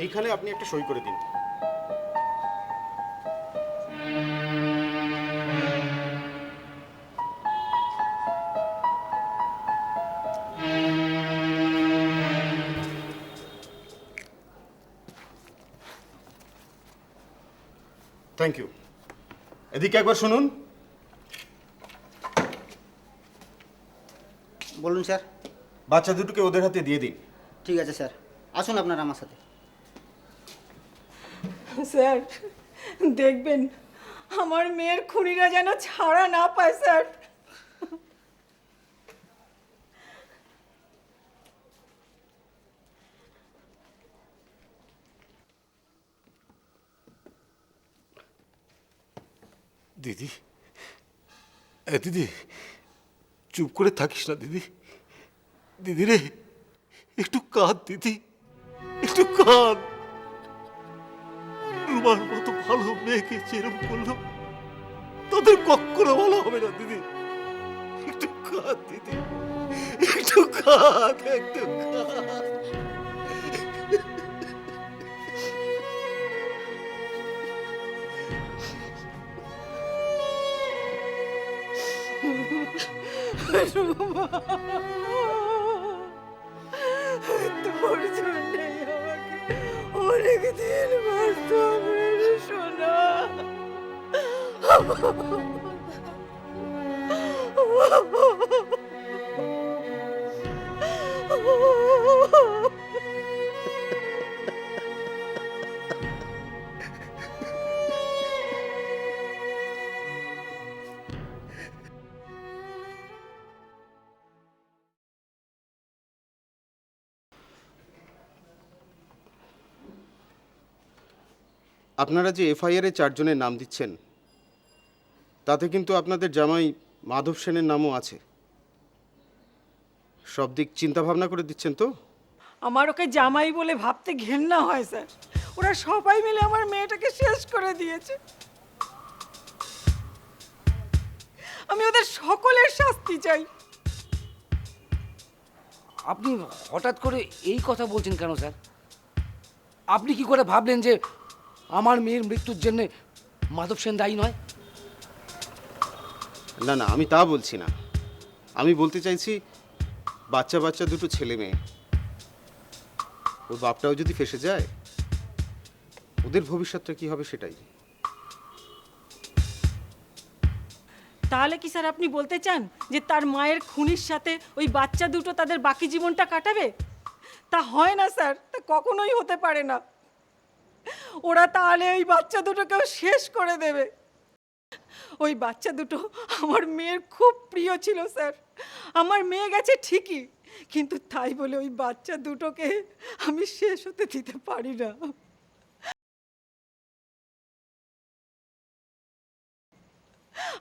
এইখানে আপনি একটা সই করে দিন। Thank you. এদিকে একবার শুনুন। বলুন স্যার। বাচ্চা দুটোকে ওদের হাতে দিয়ে দিন। ঠিক আছে স্যার, আসুন আপনারা আমার সাথে। স্যার দেখবেন আমার মেয়ের খুনিরা যেন ছাড়া না পায় স্যার। দিদি, দিদি চুপ করে থাকিস না দিদি। দিদি রে, একটু কাঁদ দিদি, একটু কাঁদ। রুমার মতো ভালো মেয়েকে যেরম করলো তাদের কখনো ভালো হবে না দিদি। একটু কাঁদ দিদি, একটু কাঁদ, একটু কাঁদ। আপনারা যে এফআইআরে 4 জনের নাম দিচ্ছেন তাতে কিন্তু আপনাদের জামাই মাধব সেনের নামও আছে। সব দিক চিন্তা ভাবনা করে দিচ্ছেন তো? আমার ওকে জামাই বলে ভাবতে ঘেন্না হয় স্যার। ওরা সবাই মিলে আমার মেয়েটাকে শেষ করে দিয়েছে। আমি ওদের সকলের শাস্তি চাই। আপনি হঠাৎ করে এই কথা বলছেন কেন স্যার? আপনি কি করে ভাবলেন যে আমার মেয়ের মৃত্যুর জন্য মাধব সেন দায়ী নয়? না না, আমি তা বলছি না। আমি বলতে চাইছি বাচ্চা বাচ্চা দুটো ছেলে মেয়ে, ওর বাপটাও যদি ফেঁসে যায় ওদের ভবিষ্যৎটা কি হবে সেটাই। তাহলে কি স্যার আপনি বলতে চান যে তার মায়ের খুনির সাথে ওই বাচ্চা দুটো তাদের বাকি জীবনটা কাটাবে? তা হয় না স্যার, তা কখনোই হতে পারে না। ওরা তাহলে ওই বাচ্চা দুটোকেও শেষ করে দেবে। ওই বাচ্চা দুটো আমার মেয়ের খুব প্রিয় ছিল স্যার। আমার মেয়ে গেছে ঠিকই, কিন্তু তাই বলে ওই বাচ্চা দুটোকে আমি শেষ হতে দিতে পারি না।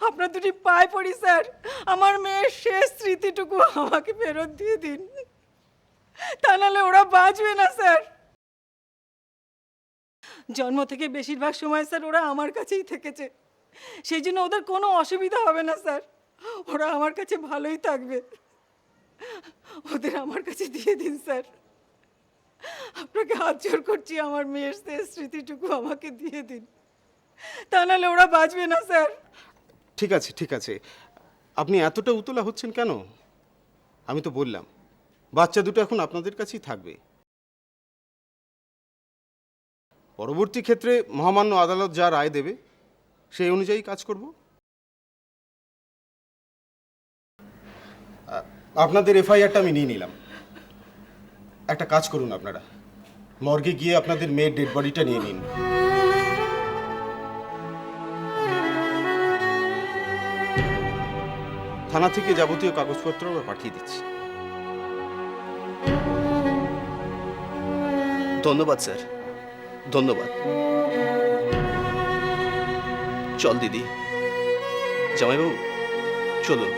আপনার দুটি পায়ে পড়ি স্যার, আমার মেয়ের শেষ স্মৃতিটুকু আমাকে ফেরত দিয়ে দিন, তা নাহলে ওরা বাঁচবে না স্যার। জন্ম থেকে বেশিরভাগ সময় স্যার ওরা আমার কাছেই থেকেছে, সেই জন্য ওদের কোনো অসুবিধা হবে না স্যার। ওরা আমার কাছে ভালোই থাকবে। ওদের আমার কাছে দিয়ে দিন স্যার। আপনাকে হাত জোর করছি, আমার মেয়ের শেষ স্মৃতিটুকু আমাকে দিয়ে দিন, তা নাহলে ওরা বাঁচবে না স্যার। ঠিক আছে ঠিক আছে, আপনি এতটা উতলা হচ্ছেন কেন? আমি তো বললাম বাচ্চা দুটো এখন আপনাদের কাছেই থাকবে। পরবর্তী ক্ষেত্রে মহামান্য আদালত যা রায় দেবে সেই অনুযায়ী কাজ করব। আপনাদের এফআইআরটা আমি নিয়ে নিলাম। একটা কাজ করুন, আপনারা মর্গে গিয়ে আপনাদের মেয়ের ডেড বডিটা নিয়ে নিন। থানা থেকে যাবতীয় কাগজপত্র আমরা পাঠিয়ে দিচ্ছি। ধন্যবাদ স্যার, ধন্যবাদ। চল দিদি, জামাইবাবু চলুন।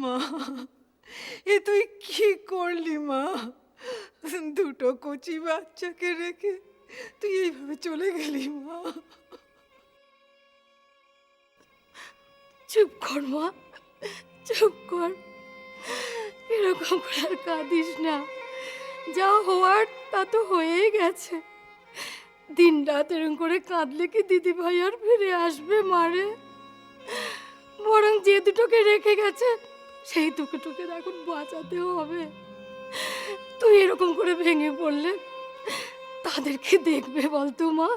মা, এ তুই কি করলি মা? দুটো কচি বাচ্চাকে রেখে তুই এইভাবে চলে গেলি মা। চুপ কর মা, চুপ কর। এরকম করে আর কাঁদিস না। যা হওয়ার তা তো হয়েই গেছে। দিন রাত এরকম করে কাঁদলে কি দিদি ভাই আর ফিরে আসবে মারে? বরং যে দুটোকে রেখে গেছে সেই তোকে এখন বাঁচাতে হবে। তুই এরকম করে ভেঙে পড়লে তাদের কি দেখবে বলতো মা?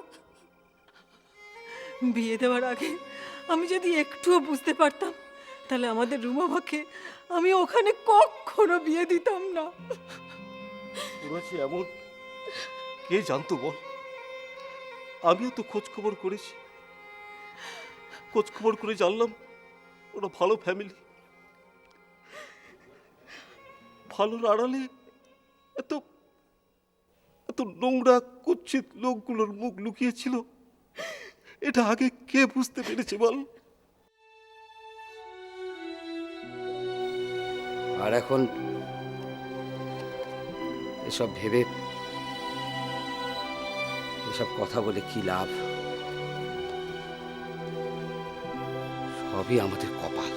বিয়ে দেওয়ার আগে আমি যদি একটুও বুঝতে পারতাম, তাহলে আমাদের রুমামাকে আমি ওখানে কখনো বিয়ে দিতাম না। ওরা যে এমন, কে জানতো বল? আমিও তো খোঁজ খবর করেছি, খোঁজ খবর করে জানলাম ওরা ভালো ফ্যামিলি। ভালোর আড়ালে এত এত নোংরা কুৎসিত লোকগুলোর মুখ লুকিয়েছিল, এটা আগে কে বুঝতে পেরেছে বল? আর এখন এসব ভেবে এসব কথা বলে কি লাভ? সবই আমাদের কপাল।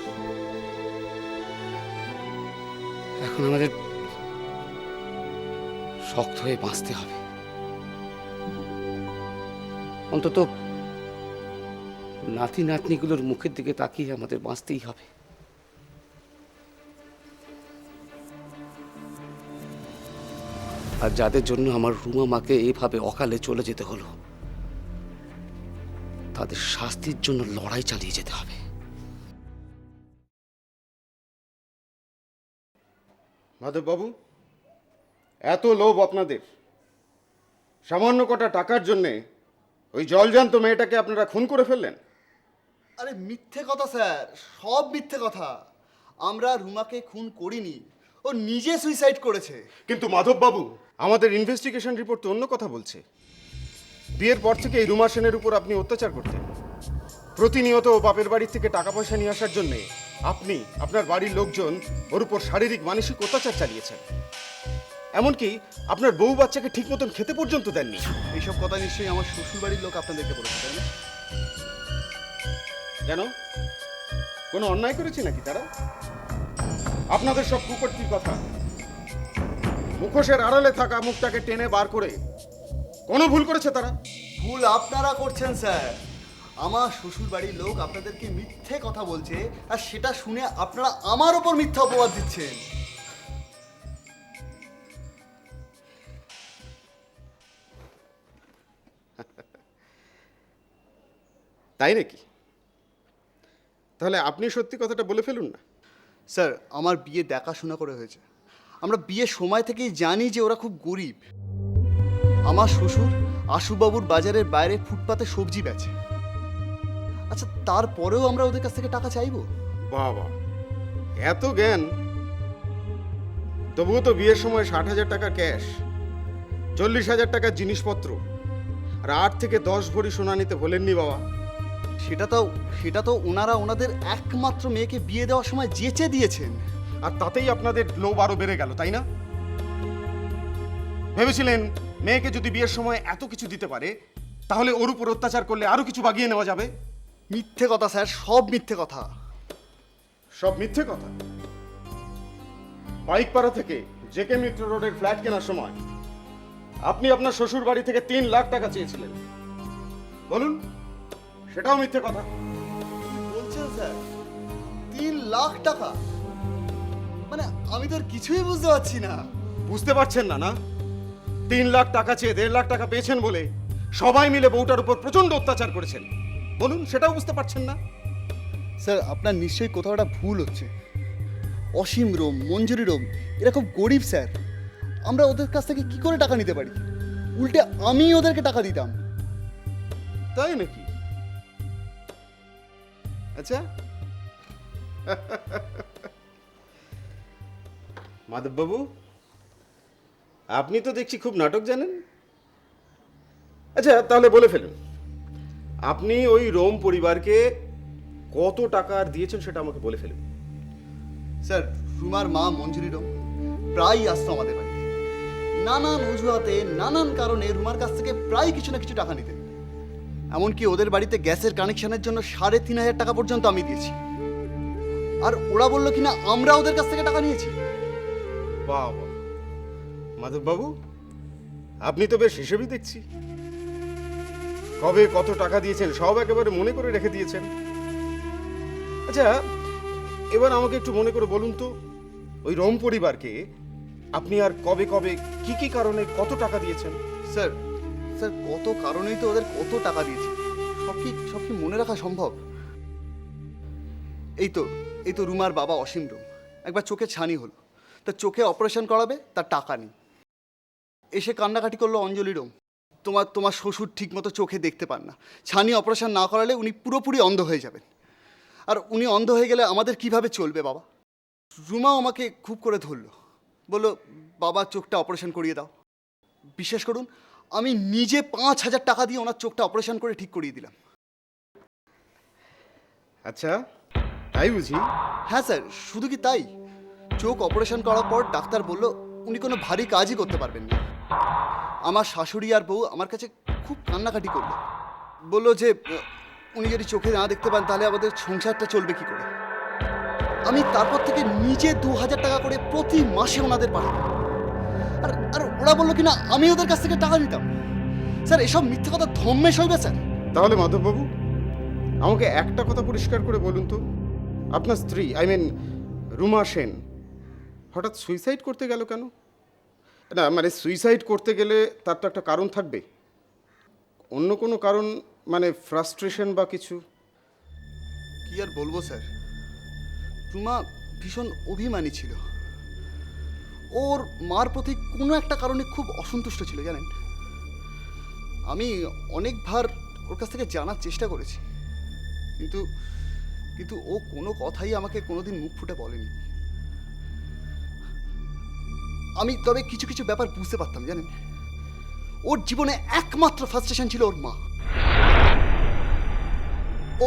এখন আমাদের শক্ত হয়ে বাঁচতে হবে। অন্তত নাতি নাতনিগুলোর মুখের দিকে তাকিয়ে আমাদের বাঁচতেই হবে। আর যাদের জন্য আমার রুমা মাকে এইভাবে অকালে চলে যেতে হলো, তাদের শাস্তির জন্য লড়াই চালিয়ে যেতে হবে। মাধববাবু, এত লোভ আপনাদের! সামান্য কটা টাকার জন্যে ওই জলজান্ত মেয়েটাকে আপনারা খুন করে ফেললেন। আরে মিথ্যে কথা স্যার, সব মিথ্যে কথা। আমরা রুমাকে খুন করিনি, ও নিজে সুইসাইড করেছে। কিন্তু মাধববাবু, আমাদের ইনভেস্টিগেশন রিপোর্ট তো অন্য কথা বলছে। বিয়ের পর থেকে এই রুমা সেনের উপর আপনি অত্যাচার করতেন। প্রতিনিয়ত ও বাপের বাড়ি থেকে টাকা পয়সা নিয়ে আসার জন্যে আপনি, আপনার বাড়ির লোকজন ওর উপর শারীরিক মানসিক অত্যাচার চালিয়েছেন। এমনকি আপনার বউ বাচ্চাকে ঠিক মতন খেতে পর্যন্ত দেননি। এইসব কথা নিশ্চয়ই আমার শ্বশুর বাড়ির লোক আপনাদেরকে বলেছে, তাই না? কেন, কোনো অন্যায় করেছে নাকি তারা? আপনাদের সব কুকর্তির কথা মুখোশের আড়ালে থাকা মুখটাকে টেনে বার করে কোনো ভুল করেছে তারা? ভুল আপনারা করছেন স্যার। আমার শ্বশুর বাড়ির লোক আপনাদেরকে মিথ্যে কথা বলছে, আর সেটা শুনে আপনারা আমার ওপর মিথ্যা অপবাদ দিচ্ছেন। তাই নাকি? তাহলে আপনি সত্যি কথাটা বলে ফেলুন না। স্যার, আমার বিয়ে দেখাশোনা করে হয়েছে। আমরা বিয়ের সময় থেকেই জানি যে ওরা খুব গরিব। আমার শ্বশুর আশুবাবুর বাজারের বাইরে ফুটপাতে সবজি বেচে। আচ্ছা, তারপরেও আমরা ওদের কাছ থেকে টাকা চাইবো? বাবা, এত জ্ঞান! তবুও তো বিয়ের সময় 60,000 টাকা ক্যাশ, 40,000 টাকার জিনিসপত্র আর 8 থেকে 10 ভরি সোনা নিতে বলেননি বাবা? সেটা তো ওনারা ওনাদের একমাত্র মেয়েকে বিয়ে দেওয়ার সময় যেচে দিয়েছেন। আর তাতেই আপনাদের লোভ আরো বেড়ে গেল, তাই না? ভেবেছিলেন মেয়েকে যদি বিয়ের সময় এত কিছু দিতে পারে, তাহলে ওর উপর অত্যাচার করলে আরো কিছু বাগিয়ে নেওয়া যাবে। মিথ্যে কথা স্যার, সব মিথ্যে কথা। সব মিথ্যে কথা? পাইকপাড়া থেকে জেকে মিত্র রোডের ফ্ল্যাট কেনার সময় আপনি আপনার শ্বশুর বাড়ি থেকে 3 লাখ টাকা চেয়েছিলেন, বলুন সেটাও মিথ্যে কথা? বলছেন স্যার 3 লাখ টাকা? মানে আমি তো আর কিছুই বুঝতে পারছি না। বুঝতে পারছেন না? না, 3 লাখ টাকা চেয়ে 1.5 লাখ টাকা পেয়েছেন বলে সবাই মিলে বউটার উপর প্রচন্ড অত্যাচার করেছেন, বলুন সেটাও বুঝতে পারছেন না? স্যার, আপনার নিশ্চয়ই কোথাও একটা ভুল হচ্ছে। অসীম রোম, মঞ্জুরি রোম এরা খুব গরিব স্যার। আমরা ওদের কাছ থেকে কি করে টাকা নিতে পারি? উল্টে আমি ওদেরকে টাকা দিতাম। তাই নাকি? আচ্ছা, মাধববাবু, আপনি তো দেখছি খুব নাটক জানেন। আচ্ছা, তাহলে বলে ফেলুন, আপনি ওই রোম পরিবারকে কত টাকা আর দিয়েছেন সেটা আমাকে বলে ফেলুন। স্যার, রুমার মা মঞ্জুরি রোম প্রায়ই আসতো আমাদের বাড়িতে। নানান অজুহাতে, নানান কারণে রুমার কাছ থেকে প্রায় কিছু না কিছু টাকা নিতেন। এমনকি ওদের বাড়িতে গ্যাসের কানেকশনের জন্য 3,500 টাকা পর্যন্ত আমি দিয়েছি। আর ওরা বললো কিনা আমরা ওদের কাছ থেকে টাকা নিয়েছি। বাবা, মাধববাবু, আপনি তো বেশ হিসেবেই দেখছি। কবে কত টাকা দিয়েছেন সব একেবারে মনে করে রেখে দিয়েছেন। আচ্ছা, এবার আমাকে একটু মনে করে বলুন তো, ওই রম পরিবারকে আপনি আর কবে কবে কি কি কারণে কত টাকা দিয়েছেন? স্যার স্যার কত কারণেই তো ওদের কত টাকা দিয়েছি, সব কি মনে রাখা সম্ভব? এই তো রুমার বাবা অসীম রুম একবার চোখে ছানি হলো, তার চোখে অপারেশন করাবে, তার টাকা নেই। এসে কান্নাকাটি করলো অঞ্জলি রুম, তোমার শ্বশুর ঠিক মতো চোখে দেখতে পান না, ছানি অপারেশন না করালে উনি পুরোপুরি অন্ধ হয়ে যাবেন। আর উনি অন্ধ হয়ে গেলে আমাদের কিভাবে চলবে বাবা? রুমাও আমাকে খুব করে ধরলো, বললো বাবা চোখটা অপারেশন করিয়ে দাও। বিশ্বাস করুন, আমি নিজে 5,000 টাকা দিয়ে ওনার চোখটা অপারেশন করে ঠিক করিয়ে দিলাম। আচ্ছা, তাই বুঝি? হ্যাঁ স্যার, শুধু কি তাই, চোখ অপারেশন করার পর ডাক্তার বলল উনি কোনো ভারী কাজই করতে পারবেন না। আমার শাশুড়ি আর বউ আমার কাছে খুব কান্নাকাটি করলো, বললো যে উনি যদি চোখে না দেখতে পান তাহলে আমাদের সংসারটা চলবে কি করে। আমি তারপর থেকে নিজে 2,000 টাকা করে প্রতি মাসে ওনাদের পাঠাতাম। আর ওরা বললো কিনা আমি ওদের কাছ থেকে টাকা নিতাম। স্যার এসব মিথ্যে কথা ধম্মে সইবে স্যার? তাহলে মাধববাবু, আমাকে একটা কথা পরিষ্কার করে বলুন তো, আপনার স্ত্রী রুমা সেন হঠাৎ সুইসাইড করতে গেল কেন? না মানে সুইসাইড করতে গেলে তার তো একটা কারণ থাকবে, অন্য কোনো কারণ, মানে ফ্রাস্ট্রেশন বা কিছু। কি আর বলবো স্যার, রুমা ভীষণ অভিমানী ছিল, ওর মার প্রতি কোনো একটা কারণে খুব অসন্তুষ্ট ছিল জানেন। আমি অনেকবার ওর কাছ থেকে জানার চেষ্টা করেছি, কিন্তু ও কোনো কথাই আমাকে কোনোদিন মুখ ফুটে বলেনি। আমি তবে কিছু কিছু ব্যাপার বুঝতে পারতাম জানেন। ওর জীবনে একমাত্র ফ্রাস্ট্রেশন ছিল ওর মা,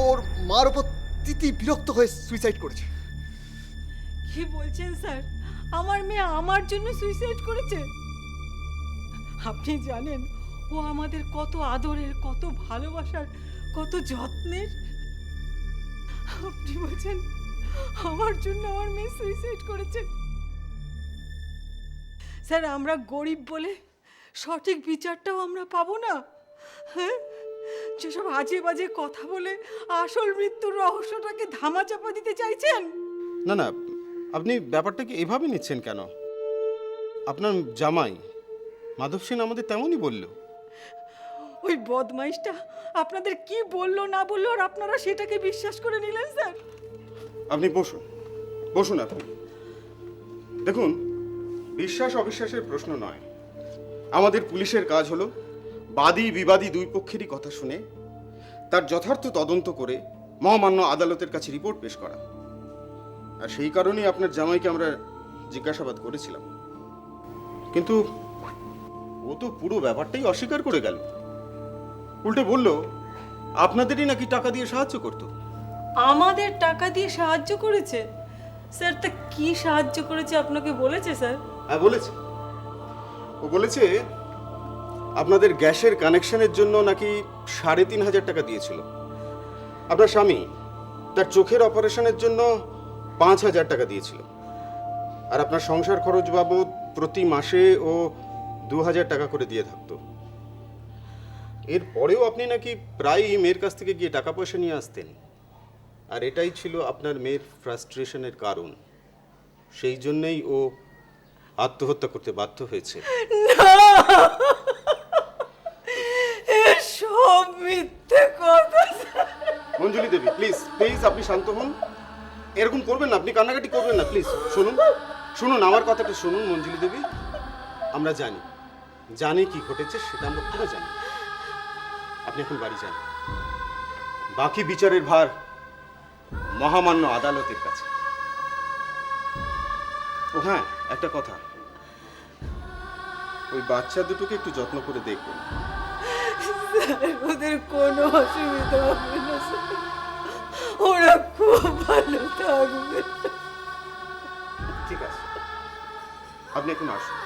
ওর মার ওপর তিতি বিরক্ত হয়ে সুইসাইড করেছে। কি বলছেন স্যার, আমার মেয়ে আমার জন্য সুইসাইড করেছে? আপনি জানেন ও আমাদের কত আদরের, কত ভালোবাসার, কত যত্নের। আপনি বলছেন আমার জন্য আমার মেয়ে সুইসাইড করেছে? স্যার আমরা গরিব বলে সঠিক বিচারটাও আমরা পাবো না? হ্যাঁ, যেসব আজে বাজে কথা বলে আসল মৃত্যুর রহস্যটাকে ধামাচাপা দিতে চাইছেন। না না, আপনি ব্যাপারটাকে এভাবে নিচ্ছেন কেন? আপনার জামাই মাধব সেন আমাদের তেমনই বলল। ওই বদমাইশটা আপনাদের কি বললো না বললো আর আপনারা সেটাকে বিশ্বাস করে নিলেন স্যার? আপনি বসুন আপনি। দেখুন, বিশ্বাস অবিশ্বাসের প্রশ্ন নয়, আমাদের পুলিশের কাজ হলো বাদী বিবাদী দুই পক্ষেরই কথা শুনে তার যথার্থ তদন্ত করে মহামান্য আদালতের কাছে রিপোর্ট পেশ করা। আর সেই কারণেই আপনার জামাইকে আমরা জিজ্ঞাসাবাদ করেছিলাম, কিন্তু ও তো পুরো ব্যাপারটাই অস্বীকার করে গেল। উল্টে বলল আপনাদেরই নাকি টাকা দিয়ে সাহায্য করতো। আমাদের টাকা দিয়ে সাহায্য করেছে? স্যার তা কি সাহায্য করেছে আপনাকে বলেছে স্যার? হ্যাঁ বলেছে, ও বলেছে আপনাদের গ্যাসের কানেকশনের জন্য নাকি 3,500 টাকা দিয়েছিল। আপনার স্বামী তার চোখের অপারেশনের জন্য 5,000 টাকা দিয়েছিল। আর আপনার সংসার খরচ বাবদ প্রতি মাসে ও 2,000 টাকা করে দিয়ে থাকতো। এরপরেও আপনি নাকি প্রায়ই মেয়ের কাছ থেকে গিয়ে টাকা পয়সা নিয়ে আসতেন। আর এটাই ছিল আপনার মেয়ের ফ্রাস্ট্রেশনের কারণ, সেই জন্যই ও আত্মহত্যা করতে বাধ্য হয়েছে। সব মিথ্যে কথা। মঞ্জুলি দেবী, প্লিজ প্লিজ আপনি শান্ত হন, এরকম করবেন না, আপনি কান্নাকাটি করবেন না, প্লিজ শুনুন আমার কথাটা শুনুন। মঞ্জুলি দেবী, আমরা জানি কি ঘটেছে, সেটা আমরা পুরো জানি। আপনি এখন বাড়ি যান, বাকি বিচারের ভার মহামান্য আদালতের কাছে। ও হ্যাঁ, একটা কথা, ওই বাচ্চা দুটোকে একটু যত্ন করে দেখবেন। ওদের কোনো অসুবিধা হবে না স্যার, ওরা খুব ভালো থাকবে। ঠিক আছে, আপনি এখন আসুন।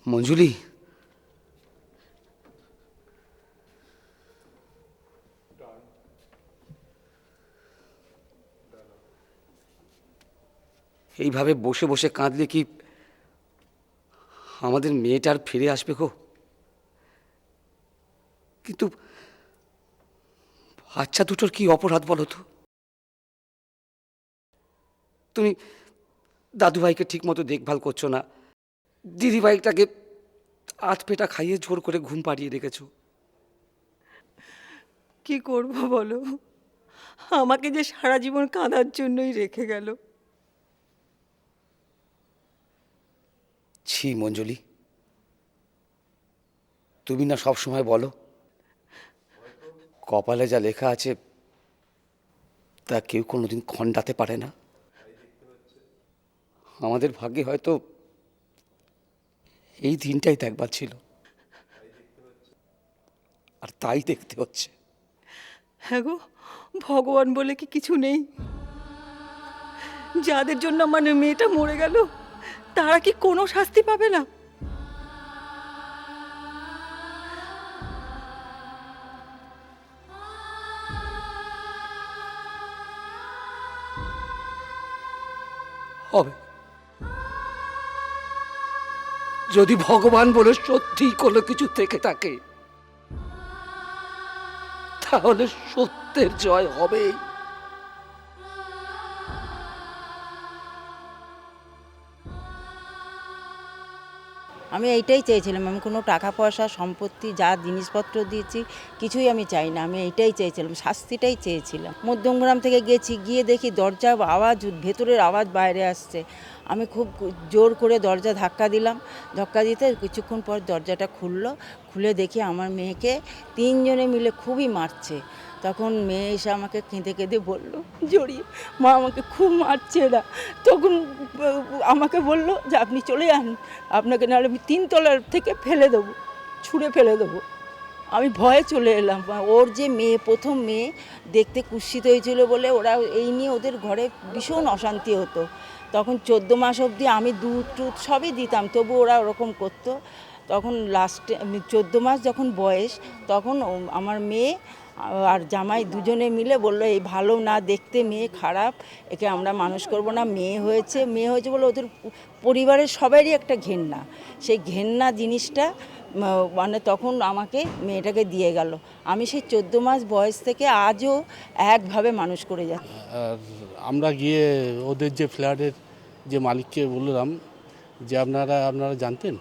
মঞ্জুলি, এইভাবে বসে বসে কাঁদলে কি আমাদের মেয়েটার ফিরে আসবে গো? কিন্তু বাচ্চা দুটোর কি অপরাধ বলো তো? তুমি দাদুভাইকে ঠিক মতো দেখভাল করছো না, দিদিভাইটাকে আধ পেটা খাইয়ে জোর করে ঘুম পাড়িয়ে রেখেছো। কি করব বলো, আমাকে যে সারা জীবন কাঁদার জন্যই রেখে গেল। ছি মঞ্জুলি, তুমি না সব সময় বলো কপালে যা লেখা আছে তা কেউ কোনোদিন খণ্ডাতে পারে না। আমাদের ভাগ্যে হয়তো এই দিনটাই দেখবার ছিল, আর তাই দেখতে হচ্ছে। হ্যাঁ গো, ভগবান বলে কি কিছু নেই? যাদের জন্য আমার মেয়েটা মরে গেল তারা কি কোনো শাস্তি পাবে না? হবে, যদি ভগবান বলে সত্যি কোনো কিছু থেকে থাকে তাহলে সত্যের জয় হবেই। আমি এইটাই চেয়েছিলাম, আমি কোনো টাকা পয়সা সম্পত্তি যা জিনিসপত্র দিয়েছি কিছুই আমি চাই না, আমি এইটাই চেয়েছিলাম, শাস্তিটাই চেয়েছিলাম। মধ্যমগ্রাম থেকে গেছি, গিয়ে দেখি দরজার আওয়াজ, ভেতরের আওয়াজ বাইরে আসছে। আমি খুব জোর করে দরজা ধাক্কা দিলাম, ধাক্কা দিতে কিছুক্ষণ পর দরজাটা খুলে দেখি আমার মেয়েকে তিনজনে মিলে খুবই মারছে। তখন মেয়ে এসে আমাকে কেঁদে কেঁদে বলল জড়িয়ে, মা আমাকে খুব মারছে এরা। তখন আমাকে বলল যে আপনি চলে যান, আপনাকে নাহলে আমি 3 তলার থেকে ফেলে দেবো, ছুঁড়ে ফেলে দেবো। আমি ভয়ে চলে এলাম। ওর যে মেয়ে, প্রথম মেয়ে দেখতে কুৎসিত হয়েছিল বলে ওরা এই নিয়ে ওদের ঘরে ভীষণ অশান্তি হতো। তখন 14 মাস অবধি আমি দুধ টুধ সবই দিতাম, তবু ওরা ওরকম করতো। তখন লাস্টে 14 মাস যখন বয়স, তখন আমার মেয়ে আর জামাই দুজনে মিলে বললো এই ভালো না, দেখতে মেয়ে খারাপ, একে আমরা মানুষ করব না। মেয়ে হয়েছে বলে ওদের পরিবারের সবারই একটা ঘেন্না, সেই ঘেন্না জিনিসটা মানে তখন আমাকে মেয়েটাকে দিয়ে গেল। আমি সেই 14 মাস বয়স থেকে আজও একভাবে মানুষ করে যাচ্ছি। আর আমরা গিয়ে ওদের যে ফ্ল্যাটের যে মালিককে বললাম যে আপনারা জানতেন?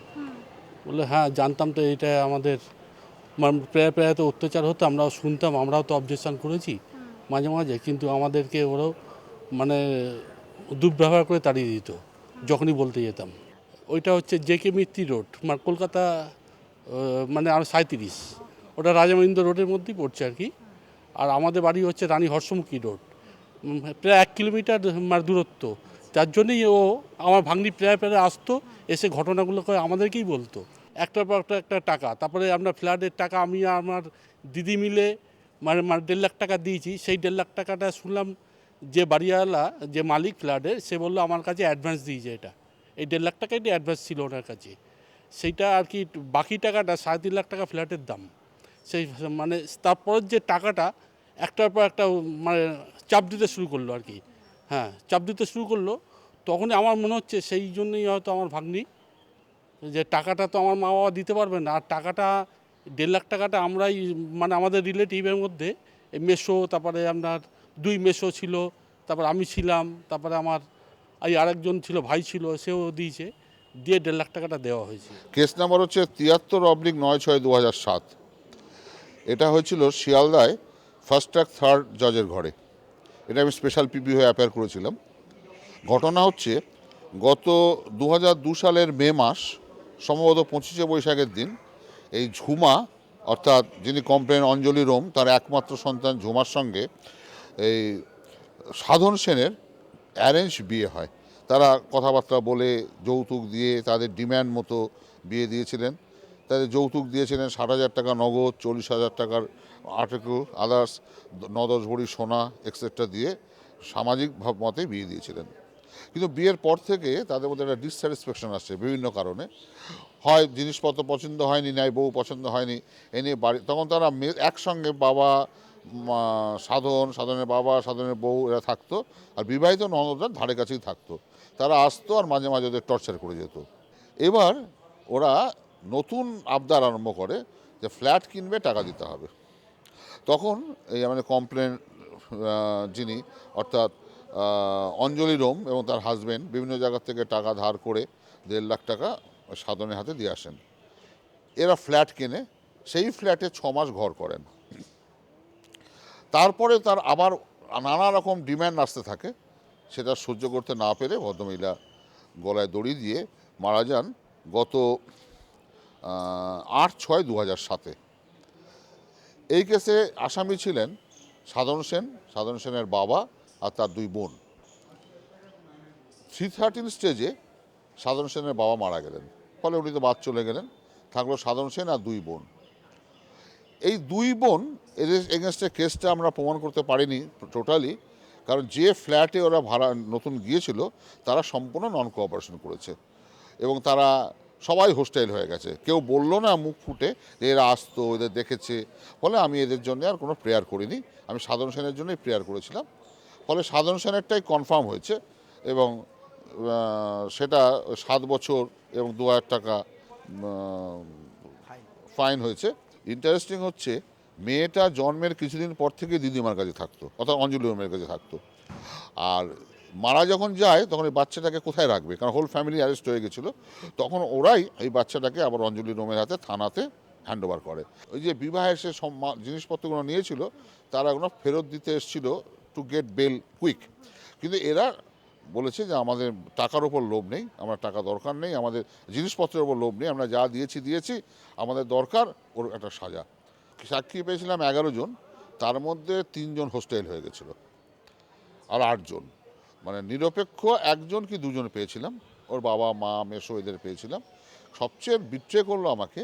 বললো হ্যাঁ জানতাম, তো এটা আমাদের প্রায় তো অত্যাচার হতো, আমরাও শুনতাম, আমরাও তো অবজেকশন করেছি মাঝে মাঝে, কিন্তু আমাদেরকে ওরাও মানে দুর্ব্যবহার করে তাড়িয়ে দিত যখনই বলতে যেতাম। ওইটা হচ্ছে জেকে মিত্রি রোড, মানে কলকাতা মানে আর 37, ওটা রাজামহিন্দ্র রোডের মধ্যেই পড়ছে আর কি। আর আমাদের বাড়ি হচ্ছে রানী হর্ষমুখী রোড, প্রায় 1 কিলোমিটার মানে দূরত্ব। তার জন্যই ও আমার ভাগ্নি প্রায় আসতো, এসে ঘটনাগুলো করে আমাদেরকেই বলতো। একটার পর একটা টাকা, তারপরে আমরা ফ্ল্যাটের টাকা আমি আর আমার দিদি মিলে মানে 1.5 লাখ টাকা দিয়েছি। সেই 1.5 লাখ টাকাটা শুনলাম যে বাড়িওয়ালা, যে মালিক ফ্ল্যাটের, সে বললো আমার কাছে অ্যাডভান্স দিয়েছে। এই 1.5 লাখ টাকাই অ্যাডভান্স ছিল ওনার কাছে। সেইটা আর কি, বাকি টাকাটা 3.5 লাখ টাকা ফ্ল্যাটের দাম। সেই মানে তারপর যে টাকাটা একটার পর একটা মানে চাপ দিতে শুরু করলো আর কি। হ্যাঁ, চাপ দিতে শুরু করলো। তখনই আমার মনে হচ্ছে সেই জন্যই হয়তো আমার ভাগ্নি, যে টাকাটা তো আমার মা বাবা দিতে পারবে না, আর টাকাটা 1.5 লাখ টাকাটা আমরাই মানে আমাদের রিলেটিভের মধ্যে এই মেসো, তারপরে আপনার 2 মেসো ছিল, তারপর আমি ছিলাম, তারপরে আমার এই আরেকজন ছিল, ভাই ছিল, সেও দিয়েছে, দিয়ে 1.5 লাখ টাকাটা দেওয়া হয়েছে। কেস নাম্বার হচ্ছে 73/96/2007। এটা হয়েছিল শিয়ালদায় ফার্স্ট ট্র্যাক 3rd জজের ঘরে। এটা আমি স্পেশাল পিপি হয়ে অ্যাপিয়ার করেছিলাম। ঘটনা হচ্ছে গত 2002 সালের মে মাস, সম্ভবত 25শে বৈশাখের দিন, এই ঝুমা অর্থাৎ যিনি কমপ্লেন অঞ্জলি রোম, তার একমাত্র সন্তান ঝুমার সঙ্গে এই সাধন সেনের অ্যারেঞ্জ বিয়ে হয়। তারা কথাবার্তা বলে যৌতুক দিয়ে তাদের ডিম্যান্ড মতো বিয়ে দিয়েছিলেন। তাদের যৌতুক দিয়েছিলেন 60,000 টাকা নগদ, 40,000 টাকার আর্টিকেল, আদার্স 9-10 ভরি সোনা এক্সেট্রা দিয়ে সামাজিক ভাব মতে বিয়ে দিয়েছিলেন। কিন্তু বিয়ের পর থেকে তাদের মধ্যে একটা ডিসস্যাটিসফ্যাকশন আসছে বিভিন্ন কারণে। হয় জিনিসপত্র পছন্দ হয়নি, নাই বউ পছন্দ হয়নি, এ নিয়ে বাড়ি তখন তারা একসঙ্গে বাবা, সাধনের বাবা, সাধনের বউ এরা থাকতো, আর বিবাহিত ননদরা ধারে কাছেই থাকতো। তারা আসতো আর মাঝে মাঝে ওদের টর্চার করে যেত। এবার ওরা নতুন আবদার আরম্ভ করে যে ফ্ল্যাট কিনবে, টাকা দিতে হবে। তখন এই আমাদের কমপ্লেন যিনি অর্থাৎ অঞ্জলি রোম এবং তার হাজব্যান্ড বিভিন্ন জায়গা থেকে টাকা ধার করে 1.5 লাখ টাকা সাধনের হাতে দিয়ে আসেন। এরা ফ্ল্যাট কেনে, সেই ফ্ল্যাটে 6 মাস ঘর করেন। তারপরে তার আবার নানা রকম ডিম্যান্ড আসতে থাকে, সেটা সহ্য করতে না পেরে ভদ্রমহিলা গলায় দড়ি দিয়ে মারা যান গত 8/6/2007। এই কেসে আসামি ছিলেন সাধন সেন, সাধন সেনের বাবা আর তার 2 বোন। 313 স্টেজে সাধন সেনের বাবা মারা গেলেন, ফলে উনি তো বাদ চলে গেলেন, থাকলো সাধন সেন আর 2 বোন। এই 2 বোন এদের এগেনস্টে কেসটা আমরা প্রমাণ করতে পারিনি টোটালি, কারণ যে ফ্ল্যাটে ওরা ভাড়া নতুন গিয়েছিল তারা সম্পূর্ণ নন কোঅপারেশন করেছে এবং তারা সবাই হোস্টাইল হয়ে গেছে। কেউ বললো না মুখ ফুটে যে এরা আসতো, এদের দেখেছে। ফলে আমি এদের জন্য আর কোনো প্রেয়ার করিনি, আমি সাধন সেনের জন্যই প্রেয়ার করেছিলাম। ফলে সাধন সেনেরটাই কনফার্ম হয়েছে এবং সেটা 7 বছর এবং 2,000 টাকা ফাইন হয়েছে। ইন্টারেস্টিং হচ্ছে, মেয়েটা জন্মের কিছুদিন পর থেকে দিদিমার কাছে থাকতো, অর্থাৎ অঞ্জলি রোমের কাছে থাকতো। আর মারা যখন যায় তখন এই বাচ্চাটাকে কোথায় রাখবে, কারণ হোল ফ্যামিলি অ্যারেস্ট হয়ে গেছিলো। তখন ওরাই এই বাচ্চাটাকে আবার অঞ্জলি রোমের হাতে থানাতে হ্যান্ড ওভার করে। ওই যে বিবাহের সে জিনিসপত্রগুলো নিয়েছিল তারা ওগুলো ফেরত দিতে এসেছিল টু গেট বেল কুইক। কিন্তু এরা বলেছে যে আমাদের টাকার ওপর লোভ নেই, আমরা টাকা দরকার নেই, আমাদের জিনিসপত্রের ওপর লোভ নেই, আমরা যা দিয়েছি, আমাদের দরকার ওর একটা সাজা। সাক্ষী পেয়েছিলাম 11 জন, তার মধ্যে 3 জন হোস্টেল হয়ে গেছিলো আর 8 জন, মানে নিরপেক্ষ 1 জন কি 2 জন পেয়েছিলাম, ওর বাবা মা মেসো এদের পেয়েছিলাম। সবচেয়ে বিট্রে করলো আমাকে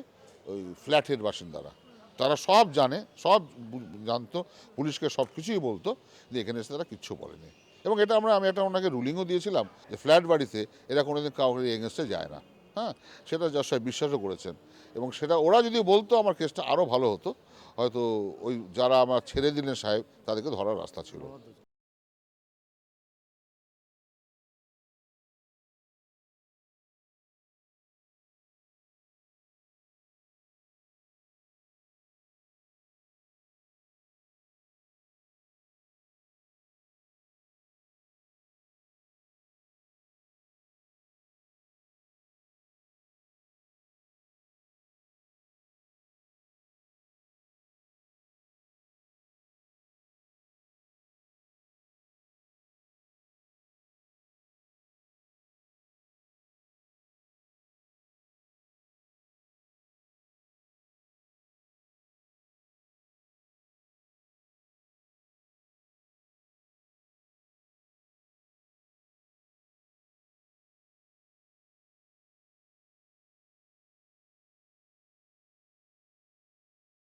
ওই ফ্ল্যাটের বাসিন্দারা, তারা সব জানতো, পুলিশকে সব কিছুই বলতো, যে এখানে এসে তারা কিচ্ছু বলেনি। এবং এটা আমি একটা ওনাকে রুলিংও দিয়েছিলাম যে ফ্ল্যাট বাড়িতে এরা কোনোদিন কাউকে এগেনস্টে যায় না। হ্যাঁ, সেটা জজ সাহেব বিশ্বাসও করেছেন এবং সেটা ওরা যদি বলতো আমার কেসটা আরও ভালো হতো, হয়তো ওই যারা আমার ছেড়ে দিলেন সাহেব তাদেরকে ধরার রাস্তা ছিল।